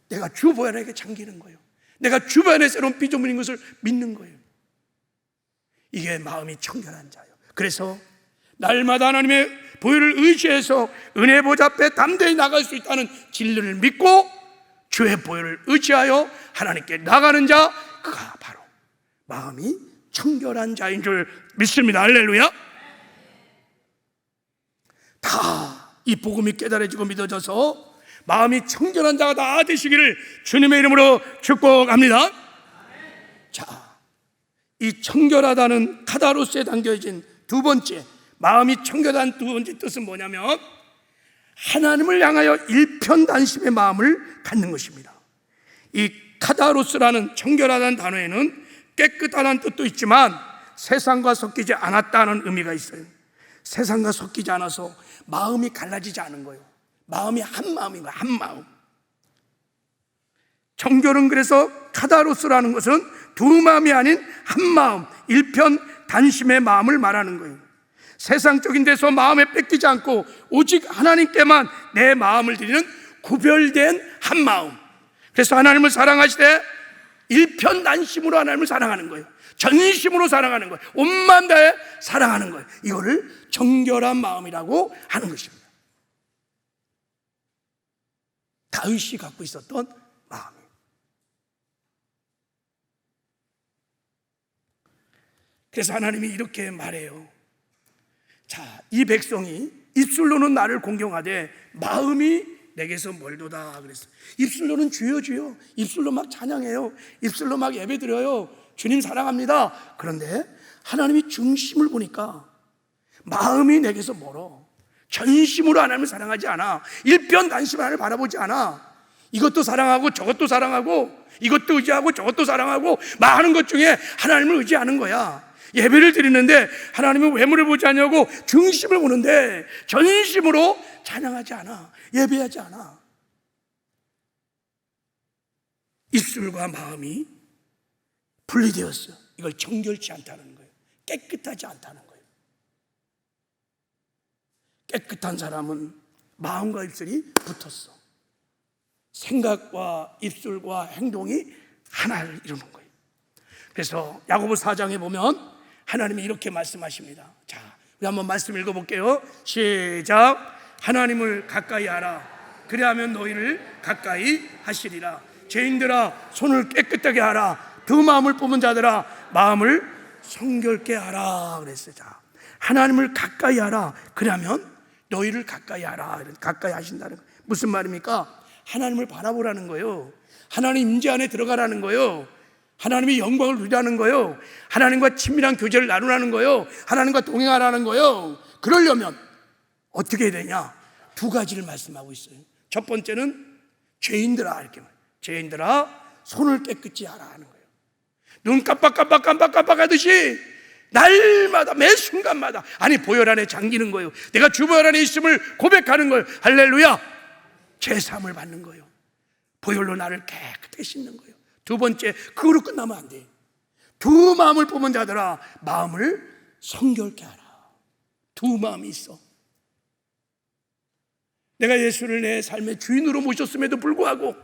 내가 주 보혈에게 잠기는 거예요. 내가 주 보혈의 새로운 피조물인 것을 믿는 거예요. 이게 마음이 청결한 자예요. 그래서 날마다 하나님의 보혈을 의지해서 은혜 보좌 앞에 담대히 나갈 수 있다는 진리를 믿고 주의 보혈을 의지하여 하나님께 나가는 자, 그가 바로 마음이 청결한 자인 줄 믿습니다. 할렐루야. 다 이 복음이 깨달아지고 믿어져서 마음이 청결한 자가 다 되시기를 주님의 이름으로 축복합니다. 자, 이 청결하다는 카다로스에 담겨진 두 번째, 마음이 청결한 두 번째 뜻은 뭐냐면 하나님을 향하여 일편단심의 마음을 갖는 것입니다. 이 카다로스라는 청결하다는 단어에는 깨끗하다는 뜻도 있지만 세상과 섞이지 않았다는 의미가 있어요. 세상과 섞이지 않아서 마음이 갈라지지 않은 거예요. 마음이 한 마음인 거예요. 한 마음. 청결은 그래서 카다로스라는 것은 두 마음이 아닌 한 마음, 일편단심의 마음을 말하는 거예요. 세상적인 데서 마음에 뺏기지 않고 오직 하나님께만 내 마음을 드리는 구별된 한 마음. 그래서 하나님을 사랑하시되 일편단심으로 하나님을 사랑하는 거예요. 전심으로 사랑하는 거예요. 온 마음 다해 사랑하는 거예요. 이거를 정결한 마음이라고 하는 것입니다. 다윗이 갖고 있었던 마음이에요. 그래서 하나님이 이렇게 말해요. 자, 이 백성이 입술로는 나를 공경하되 마음이 내게서 멀도다 그랬어요. 입술로는 주여 주여, 입술로 막 찬양해요. 입술로 막 예배드려요. 주님 사랑합니다. 그런데 하나님이 중심을 보니까 마음이 내게서 멀어. 전심으로 하나님을 사랑하지 않아. 일편단심으로 하나님을 바라보지 않아. 이것도 사랑하고 저것도 사랑하고 이것도 의지하고 저것도 사랑하고 많은 것 중에 하나님을 의지하는 거야. 예배를 드리는데 하나님은 외모를 보지 않냐고 중심을 보는데 전심으로 찬양하지 않아. 예배하지 않아. 입술과 마음이 분리되었어요. 이걸 정결치 않다는 거예요. 깨끗하지 않다는 거예요. 깨끗한 사람은 마음과 입술이 붙었어. 생각과 입술과 행동이 하나를 이루는 거예요. 그래서 야고보 4장에 보면 하나님이 이렇게 말씀하십니다. 자, 우리 한번 말씀 읽어볼게요. 시작. 하나님을 가까이 하라. 그리하면 너희를 가까이 하시리라. 죄인들아 손을 깨끗하게 하라. 두 마음을 뽑은 자들아 마음을 성결케 하라 그랬어요. 자, 하나님을 가까이 하라. 그러면 너희를 가까이 하라. 가까이 하신다는 거예요. 무슨 말입니까? 하나님을 바라보라는 거예요. 하나님 임재 안에 들어가라는 거예요. 하나님의 영광을 누리라는 거예요. 하나님과 친밀한 교제를 나누라는 거예요. 하나님과 동행하라는 거예요. 그러려면 어떻게 해야 되냐? 두 가지를 말씀하고 있어요. 첫 번째는 죄인들아, 이렇게 말해요. 죄인들아, 손을 깨끗이 하라 하는 거예요. 눈 깜빡 하듯이 날마다, 매 순간마다, 아니 보혈 안에 잠기는 거예요. 내가 주 보혈 안에 있음을 고백하는 거예요. 할렐루야. 제사함을 받는 거예요. 보혈로 나를 깨끗이 씻는 거예요. 두 번째, 그거로 끝나면 안 돼. 두 마음을 뽑은 자들아, 마음을 성결케 하라. 두 마음이 있어. 내가 예수를 내 삶의 주인으로 모셨음에도 불구하고,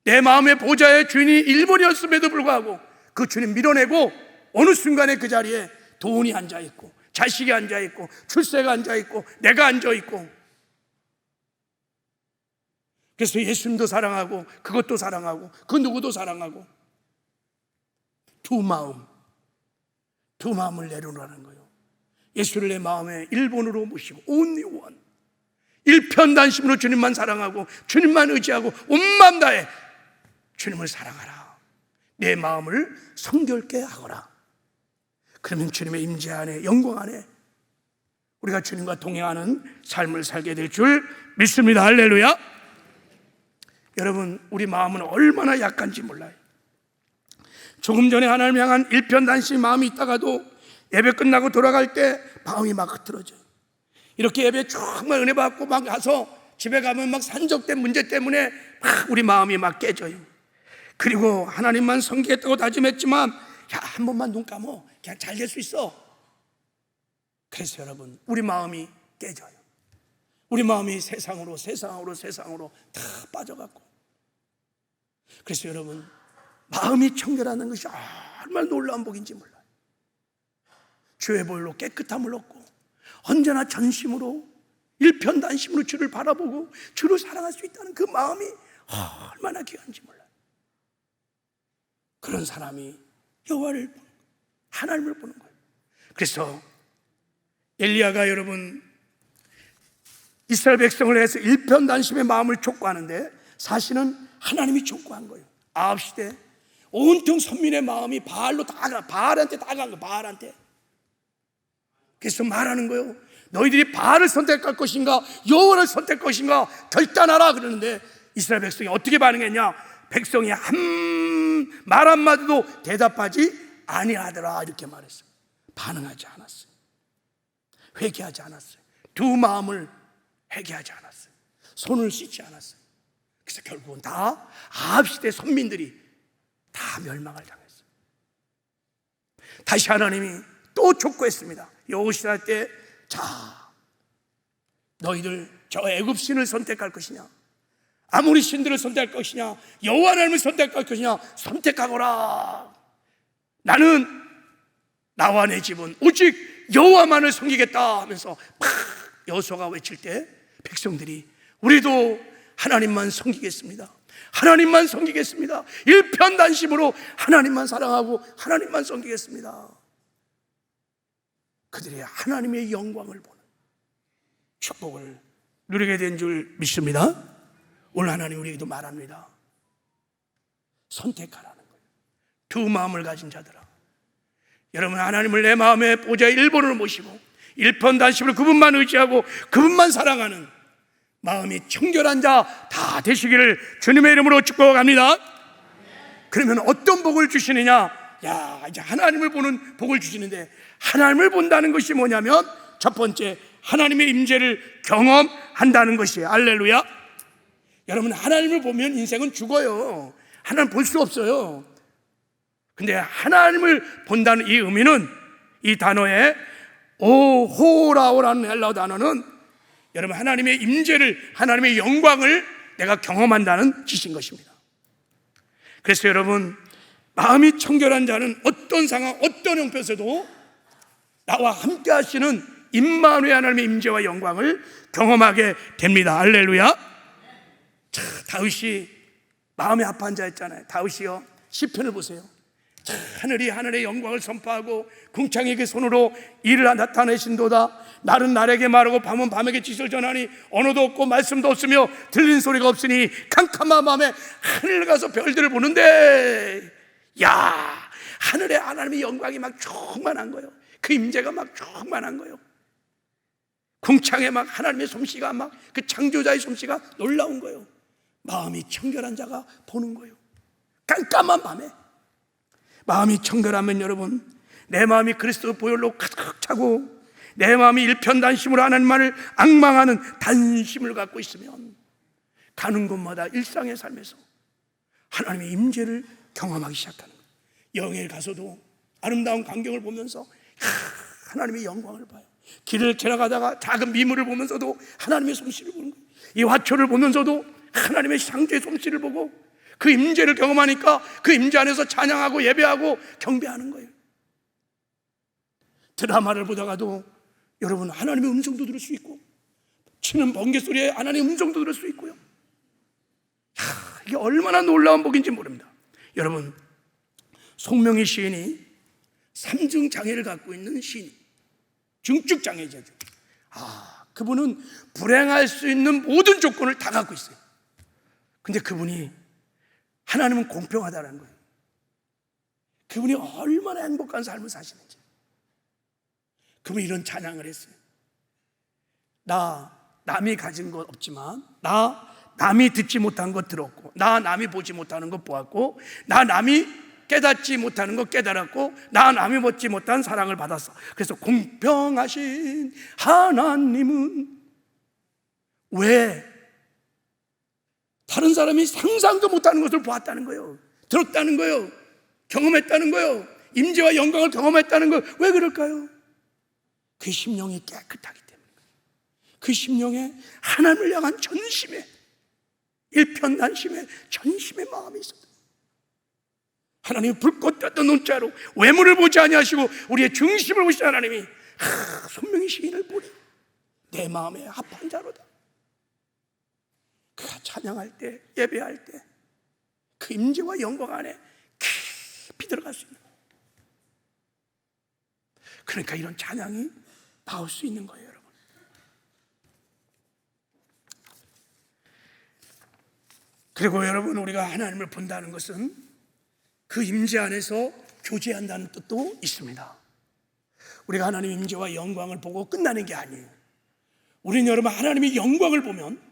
내 마음의 보좌의 주인이 1번이었음에도 불구하고 그 주님 밀어내고 어느 순간에 그 자리에 돈이 앉아있고, 자식이 앉아있고, 출세가 앉아있고, 내가 앉아있고, 그래서 예수님도 사랑하고 그것도 사랑하고 그 누구도 사랑하고, 두 마음을 내려놓으라는 거예요. 예수를 내 마음의 1번으로 모시고, only one, 일편단심으로 주님만 사랑하고 주님만 의지하고 온 마음 다해 주님을 사랑하라. 내 마음을 성결케 하거라. 그러면 주님의 임재 안에, 영광 안에 우리가 주님과 동행하는 삶을 살게 될 줄 믿습니다. 할렐루야. 여러분, 우리 마음은 얼마나 약한지 몰라요. 조금 전에 하나님 향한 일편단심 마음이 있다가도 예배 끝나고 돌아갈 때 마음이 막 흐트러져요. 이렇게 예배 정말 은혜 받고 막 가서 집에 가면 막 산적된 문제 때문에 막 우리 마음이 막 깨져요. 그리고 하나님만 섬기겠다고 다짐했지만, 야, 한 번만 눈 감어, 그냥 잘 될 수 있어. 그래서 여러분, 우리 마음이 깨져요. 우리 마음이 세상으로 다 빠져갖고. 그래서 여러분, 마음이 청결하는 것이 얼마나 놀라운 복인지 몰라요. 주의 보혈로 깨끗함을 얻고 언제나 전심으로, 일편단심으로 주를 바라보고 주를 사랑할 수 있다는 그 마음이 얼마나 귀한지 몰라요. 그런 사람이 여호와를 보는 거예요. 하나님을 보는 거예요. 그래서 엘리야가 여러분 이스라엘 백성을 해서 일편단심의 마음을 촉구하는데, 사실은 하나님이 촉구한 거예요. 아합 시대 온통 선민의 마음이 바알한테 다 간 거예요. 바알한테. 그래서 말하는 거예요. 너희들이 바알을 선택할 것인가 여호와를 선택할 것인가 결단하라. 그러는데 이스라엘 백성이 어떻게 반응했냐? 백성이 말 한마디도 대답하지 아니하더라, 이렇게 말했어요. 반응하지 않았어요. 회개하지 않았어요. 두 마음을 회개하지 않았어요. 손을 씻지 않았어요. 그래서 결국은 다 아합 시대 선민들이 다 멸망을 당했어요. 다시 하나님이 또 촉구했습니다. 여호시아 때, 자, 너희들 저 애굽 신을 선택할 것이냐, 아모리 신들을 선택할 것이냐, 여호와 하나님을 선택할 것이냐, 선택하거라. 나는 나와 내 집은 오직 여호와만을 섬기겠다 하면서 막 여호수아가 외칠 때 백성들이 우리도 하나님만 섬기겠습니다. 하나님만 섬기겠습니다. 일편단심으로 하나님만 사랑하고 하나님만 섬기겠습니다. 그들이 하나님의 영광을 보는 축복을 누리게 된 줄 믿습니다. 오늘 하나님 우리에게도 말합니다. 선택하라는 거예요. 두 마음을 가진 자들아, 여러분, 하나님을 내 마음의 보좌의 1번으로 모시고 일편단심으로 그분만 의지하고 그분만 사랑하는 마음이 청결한 자 다 되시기를 주님의 이름으로 축복합니다. 그러면 어떤 복을 주시느냐? 야, 이제 하나님을 보는 복을 주시는데, 하나님을 본다는 것이 뭐냐면 첫 번째, 하나님의 임재를 경험한다는 것이에요. 할렐루야. 여러분, 하나님을 보면 인생은 죽어요. 하나님 볼 수 없어요. 근데 하나님을 본다는 이 의미는, 이 단어에 호라오라는 헬라어 단어는 여러분 하나님의 임재를, 하나님의 영광을 내가 경험한다는 뜻인 것입니다. 그래서 여러분, 마음이 청결한 자는 어떤 상황, 어떤 형편에서도 나와 함께 하시는 임마누엘 하나님의 임재와 영광을 경험하게 됩니다. 할렐루야. 자, 다윗이 마음이 아파한 자였잖아요. 다윗이요, 시편을 보세요. 하늘이 하늘의 영광을 선포하고 궁창에게 손으로 이를 나타내신도다. 날은 날에게 말하고 밤은 밤에게 지시를 전하니 언어도 없고 말씀도 없으며 들리는 소리가 없으니 캄캄한 밤에 하늘 가서 별들을 보는데, 야, 하늘에 하나님의 영광이 막 충만한 거예요. 그 임재가 막 충만한 거예요. 궁창에 막 하나님의 솜씨가 막 그 창조자의 솜씨가 놀라운 거예요. 마음이 청결한 자가 보는 거예요. 깜깜한 밤에 마음이 청결하면 여러분, 내 마음이 그리스도 보혈로 가득 차고 내 마음이 일편단심으로 하나님만을 앙망하는 단심을 갖고 있으면 가는 곳마다 일상의 삶에서 하나님의 임재를 경험하기 시작하는 거예요. 여행에 가서도 아름다운 광경을 보면서 하나님의 영광을 봐요. 길을 지나가다가 작은 미물을 보면서도 하나님의 솜씨를 보는 거예요. 이 화초를 보면서도 하나님의 창조의 솜씨를 보고 그 임재를 경험하니까 그 임재 안에서 찬양하고 예배하고 경배하는 거예요. 드라마를 보다가도 여러분 하나님의 음성도 들을 수 있고, 치는 번개 소리에 하나님의 음성도 들을 수 있고요. 이게 얼마나 놀라운 복인지 모릅니다. 여러분, 송명희 시인이 삼중 장애를 갖고 있는 시인, 중증 장애자죠. 그분은 불행할 수 있는 모든 조건을 다 갖고 있어요. 근데 그분이 하나님은 공평하다는 거예요. 그분이 얼마나 행복한 삶을 사시는지. 그분이 이런 찬양을 했어요. 나 남이 가진 것 없지만, 나 남이 듣지 못한 것 들었고, 나 남이 보지 못하는 것 보았고, 나 남이 깨닫지 못하는 것 깨달았고, 나 남이 받지 못한 사랑을 받았어. 그래서 공평하신 하나님은, 왜? 다른 사람이 상상도 못하는 것을 보았다는 거예요. 들었다는 거예요. 경험했다는 거예요. 임재와 영광을 경험했다는 거예요. 왜 그럴까요? 그 심령이 깨끗하기 때문에, 그 심령에 하나님을 향한 전심에, 일편단심에 전심의 마음이 있어요. 하나님이 불꽃 떴던 눈자로 외모를 보지 아니하시고 우리의 중심을 보시는 하나님이 손명희 시인을 보니 내 마음에 합한 자로다. 그가 찬양할 때, 예배할 때 그 임재와 영광 안에 깊이 들어갈 수 있는 거예요. 그러니까 이런 찬양이 나올 수 있는 거예요, 여러분. 그리고 여러분, 우리가 하나님을 본다는 것은 그 임재 안에서 교제한다는 뜻도 있습니다. 우리가 하나님의 임재와 영광을 보고 끝나는 게 아니에요. 우리는 여러분 하나님의 영광을 보면,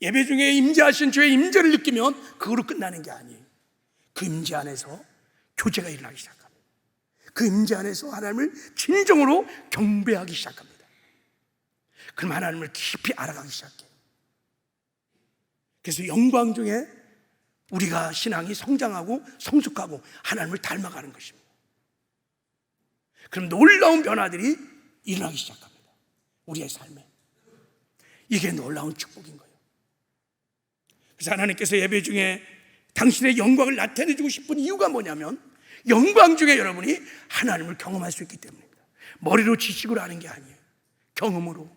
예배 중에 임재하신 주의 임재를 느끼면 그거로 끝나는 게 아니에요. 그 임재 안에서 교제가 일어나기 시작합니다. 그 임재 안에서 하나님을 진정으로 경배하기 시작합니다. 그럼 하나님을 깊이 알아가기 시작해요. 그래서 영광 중에 우리가 신앙이 성장하고 성숙하고 하나님을 닮아가는 것입니다. 그럼 놀라운 변화들이 일어나기 시작합니다. 우리의 삶에. 이게 놀라운 축복인 거예요. 그래서 하나님께서 예배 중에 당신의 영광을 나타내주고 싶은 이유가 뭐냐면, 영광 중에 여러분이 하나님을 경험할 수 있기 때문입니다. 머리로 지식으로 하는 게 아니에요. 경험으로.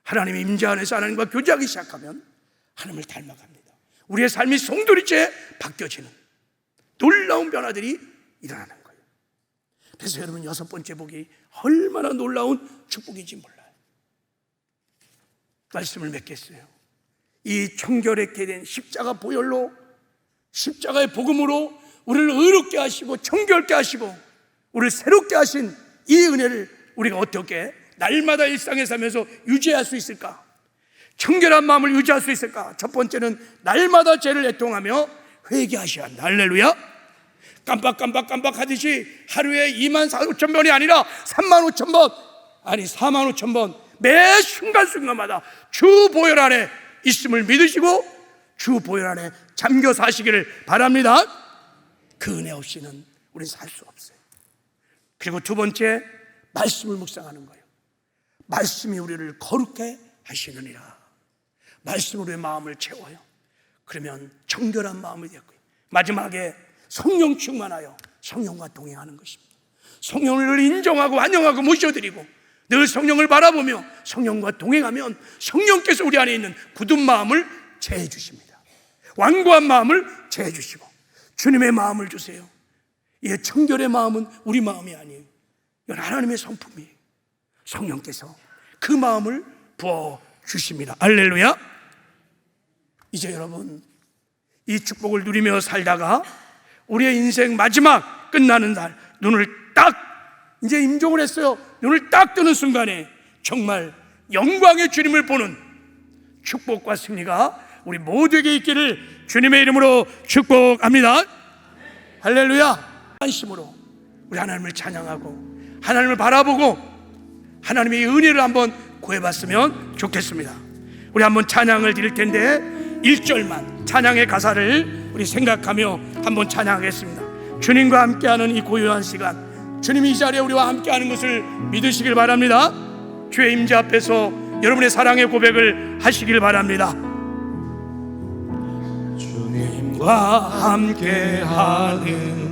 하나님의 임재 안에서 하나님과 교제하기 시작하면 하나님을 닮아갑니다. 우리의 삶이 송두리째 바뀌어지는 놀라운 변화들이 일어나는 거예요. 그래서 여러분, 6번째 복이 얼마나 놀라운 축복인지 몰라요. 말씀을 맺겠어요. 이 청결했게 된 십자가 보혈로, 십자가의 복음으로 우리를 의롭게 하시고 청결케 하시고 우리를 새롭게 하신 이 은혜를 우리가 어떻게 날마다 일상에 살면서 유지할 수 있을까? 청결한 마음을 유지할 수 있을까? 첫 번째는 날마다 죄를 애통하며 회개하셔야 한다. 할렐루야. 깜빡 하듯이 하루에 24,500번이 아니라 35,000번, 아니 45,000번 매 순간순간마다 주 보혈 안에 있음을 믿으시고 주 보혈 안에 잠겨 사시기를 바랍니다. 그 은혜 없이는 우리는 살 수 없어요. 그리고 두 번째, 말씀을 묵상하는 거예요. 말씀이 우리를 거룩해 하시느니라. 말씀으로 마음을 채워요. 그러면 청결한 마음이 되었고요. 마지막에 성령 충만하여 성령과 동행하는 것입니다. 성령을 인정하고 환영하고 모셔드리고 늘 성령을 바라보며 성령과 동행하면 성령께서 우리 안에 있는 굳은 마음을 채해 주십니다. 완고한 마음을 채해 주시고 주님의 마음을 주세요. 이 청결의 마음은 우리 마음이 아니에요. 이건 하나님의 성품이에요. 성령께서 그 마음을 부어주십니다. 할렐루야. 이제 여러분, 이 축복을 누리며 살다가 우리의 인생 마지막 끝나는 날, 눈을 딱 이제 임종을 했어요. 눈을 딱 뜨는 순간에 정말 영광의 주님을 보는 축복과 승리가 우리 모두에게 있기를 주님의 이름으로 축복합니다. 할렐루야. 안심으로 우리 하나님을 찬양하고 하나님을 바라보고 하나님의 은혜를 한번 구해봤으면 좋겠습니다. 우리 한번 찬양을 드릴 텐데 1절만 찬양의 가사를 우리 생각하며 한번 찬양하겠습니다. 주님과 함께하는 이 고요한 시간, 주님이 이 자리에 우리와 함께하는 것을 믿으시길 바랍니다. 주의 임재 앞에서 여러분의 사랑의 고백을 하시길 바랍니다. 주님과 함께하는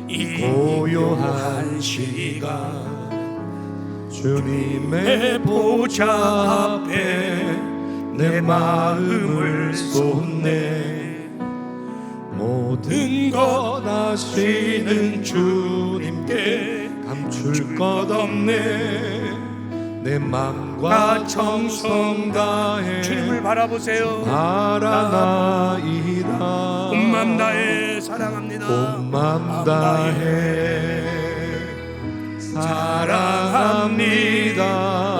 이 고요한 시간, 주님의 보좌 앞에 내 마음을 쏟네. 모든 것 아시는 주님께 감출 것 없네. 내 맘과 정성 다해 주님을 바라보세요. 바라나이다. 온 맘 다해 사랑합니다. 온 맘 다해 사랑합니다.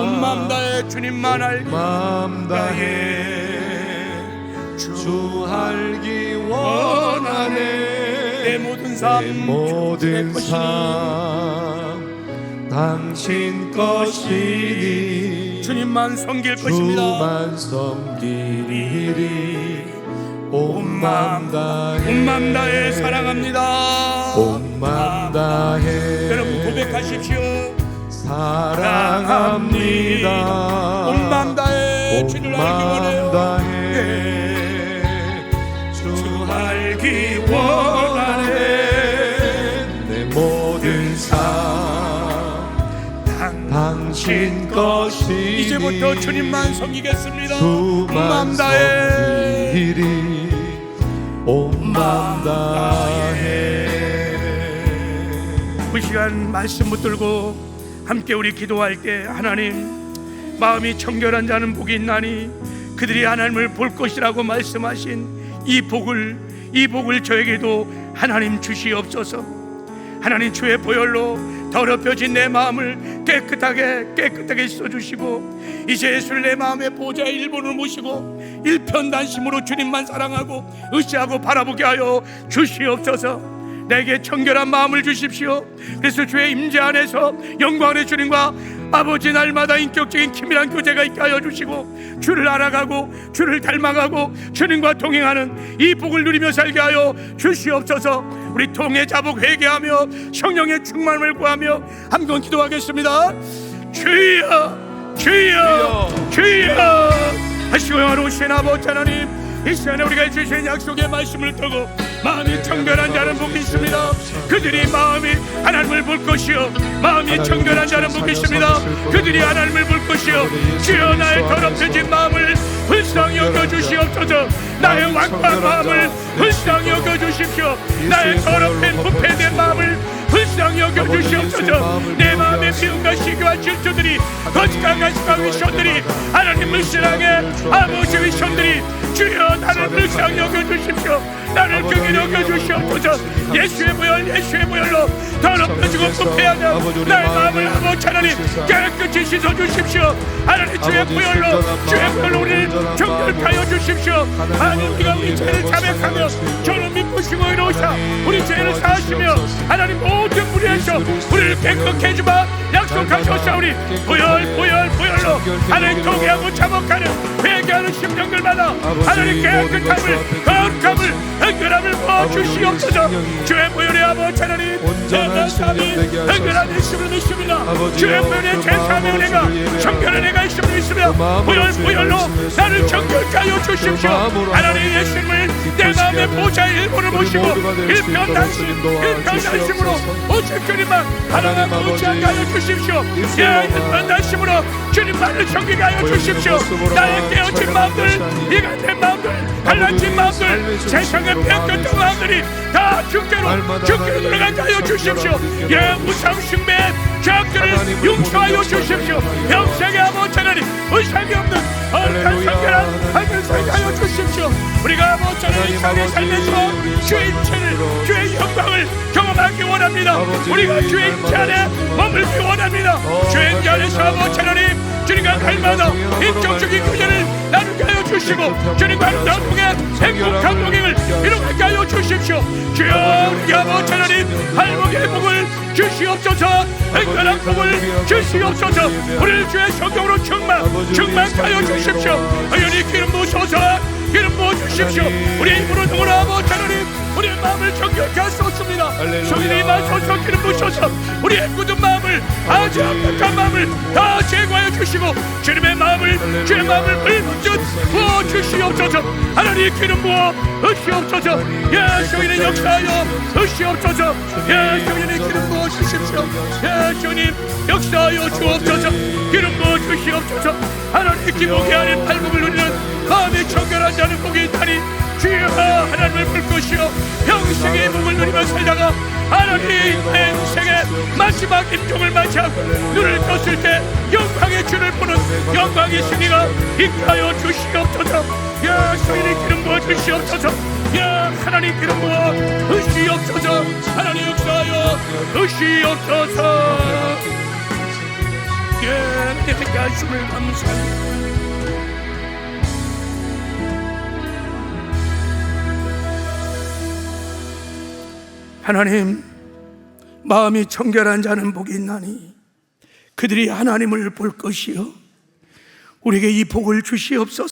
온 맘 다해 주님만 알기, 맘 다해 주 알기 원하네. 내 모든 삶, 내 모든 삶 당신 것이니 주님만 섬길 것입니다. 주만 섬기리니 온 맘 다해, 온 맘 다해 사랑합니다. 온 맘 다해 여러분 고백하십시오. 사랑합니다. 온 맘 다해 주를 알기 원해요. 주 알기 원하네. 내 모든 삶 당신 것이니 이제부터 주님만 섬기겠습니다. 온 맘 다해 온 맘 다해. 그 시간 말씀 붙들고 함께 우리 기도할 때, 하나님, 마음이 청결한 자는 복이 있나니 그들이 하나님을 볼 것이라고 말씀하신 이 복을 저에게도 하나님 주시옵소서. 하나님, 주의 보혈로 더럽혀진 내 마음을 깨끗하게 씻어주시고 이제 예수를 내 마음의 보좌의 일본을 모시고 일편단심으로 주님만 사랑하고 의지하고 바라보게 하여 주시옵소서. 내게 청결한 마음을 주십시오. 그래서 주의 임재 안에서 영광의 주님과 아버지 날마다 인격적인 긴밀한 교제가 있게 하여 주시고 주를 알아가고 주를 닮아가고 주님과 동행하는 이 복을 누리며 살게 하여 주시옵소서. 우리 통해 자복 회개하며 성령의 충만을 구하며 한번 기도하겠습니다. 주여 주여 주여 하시고 영화로우신 아버지 하나님, 이 시간에 우리가 주신 약속의 말씀을 두고 마음이 청결한 자는 복이 있습니다. 그들이 마음이 하나님을 볼 것이요, 마음이 청결한 자는 복이 있습니다. 그들이 하나님을 볼 것이요. 주여, 나의 더럽혀진 마음을 불쌍히 여겨주시옵소서. 나의 완고한 마음을 불쌍히 여겨주십시오. 나의 더럽힌 부패된 마음을 불쌍히 여겨주시옵소서. 내 마음의 미움과 시기와 질투들이, 거짓과 가식과 위선들이, 하나님을 신앙의 아버지 위선들이, 주여 나를 불쌍히 여겨주십시오. 나를 긍휼히 여겨주시옵소서. 예수의 보혈로 더럽혀지고 부패하는 나의 마음을 아버지 하나님 깨끗이 씻어주십시오. 하나님, 주의 보혈로 우리를 정결케 하여 주십시오. 하나님, 우리가 우리 죄를 자백하며 저를 믿으시고 이루사 우리 죄를 사하시며 하나님 모든 무리에서 우리를 깨끗게 해주마 약속하셨사오니 보혈로 하나님 통회하고 자복하는 회개하는 심령들마다 하나님 깨끗함을 거룩함을 은결함을 부어주시옵소서. 주의 보혈의 아버지 하나님, 내가 삶이 은결한 예수를 믿습니다. 주의 보혈의 제사함의 은혜가 정결한 은혜가 있음을 믿습니다. 보혈로 나를 정결케 하여 주십시오. 하나님, 예수님을 내 마음의 보좌의 일본을 모시고 일편단심으로 오직 주님만 하나님 의지하게 하여 주십시오. 일편단심으로 주님만을 섬기게 하여 주십시오. 나의 깨어진 마음들, 이간된 마음들 갈라진 마음들, 세상에 뺏겼던 마음들이 다 주께로 돌아가게 하여 주십시오. 예, 무상 숭배 죄악들을 용서하여 주십시오. 평생의 아버지 하나님, 의상이 없는 얼간 성결한 삶을 살게 하여 주십시오. 우리가 아버지 하나님 삶의 삶에서 주의 인체를, 주의 영광을 경험하기 원합니다. 우리가 주의 인체 안에 머물기 원합니다. 주의 인체 안에서 아버지 하나님, 주님과 날마다 인격적인 교제를 나누게 하여 주시고 주님과 나통의 행복한 동행을 이루게 하여 주십시오. 주여, 우리 아버지 하나님, 할복의 복을 주시옵소서. 행복한 복을 주시옵소서. 우리를 주의 성경으로 충만케 하여 주십시오. 하여니 기름 부으소서. 기름 부어주십시오. 우리의 힘으로 동원 아버지 하나님, 우리의 마음을 정결케 하소서입니다. 성인의 마소서 기름 부으소서. 우리의 굳은 마음을, 아주 악한 마음을 다 제거하여 주시고 주님의 마음을, 주의 마음을 불붙여 부어주시옵소서. 하나님 기름 부어 주시옵소서. 예, 성인의 역사하여 주시옵소서. 예, 성인의 기름 부어 주십시오. 예, 주님 역사하여 주옵소서. 기름 부어 주시옵소서. 하나님 기복이 아닌 발굽을 누리는 마음이 청결한 자는 복이 있다니. 주여, 하나님을 볼 것이요 평생의 복을 누리며 살다가 하나님 내 인생의 마지막 임종을 맞이하고 눈을 떴을 때 영광의 주를 보는 영광의 승리가 있게 하여 주시옵소서. 야, 성인의 기름 부어 주시옵소서. 야, 하나님 기름 부어 주시옵소서. 하나님 역사하여 주시옵소서. 예, 내 하심을 감사합니다. 하나님, 마음이 청결한 자는 복이 있나니 그들이 하나님을 볼 것이요 우리에게 이 복을 주시옵소서.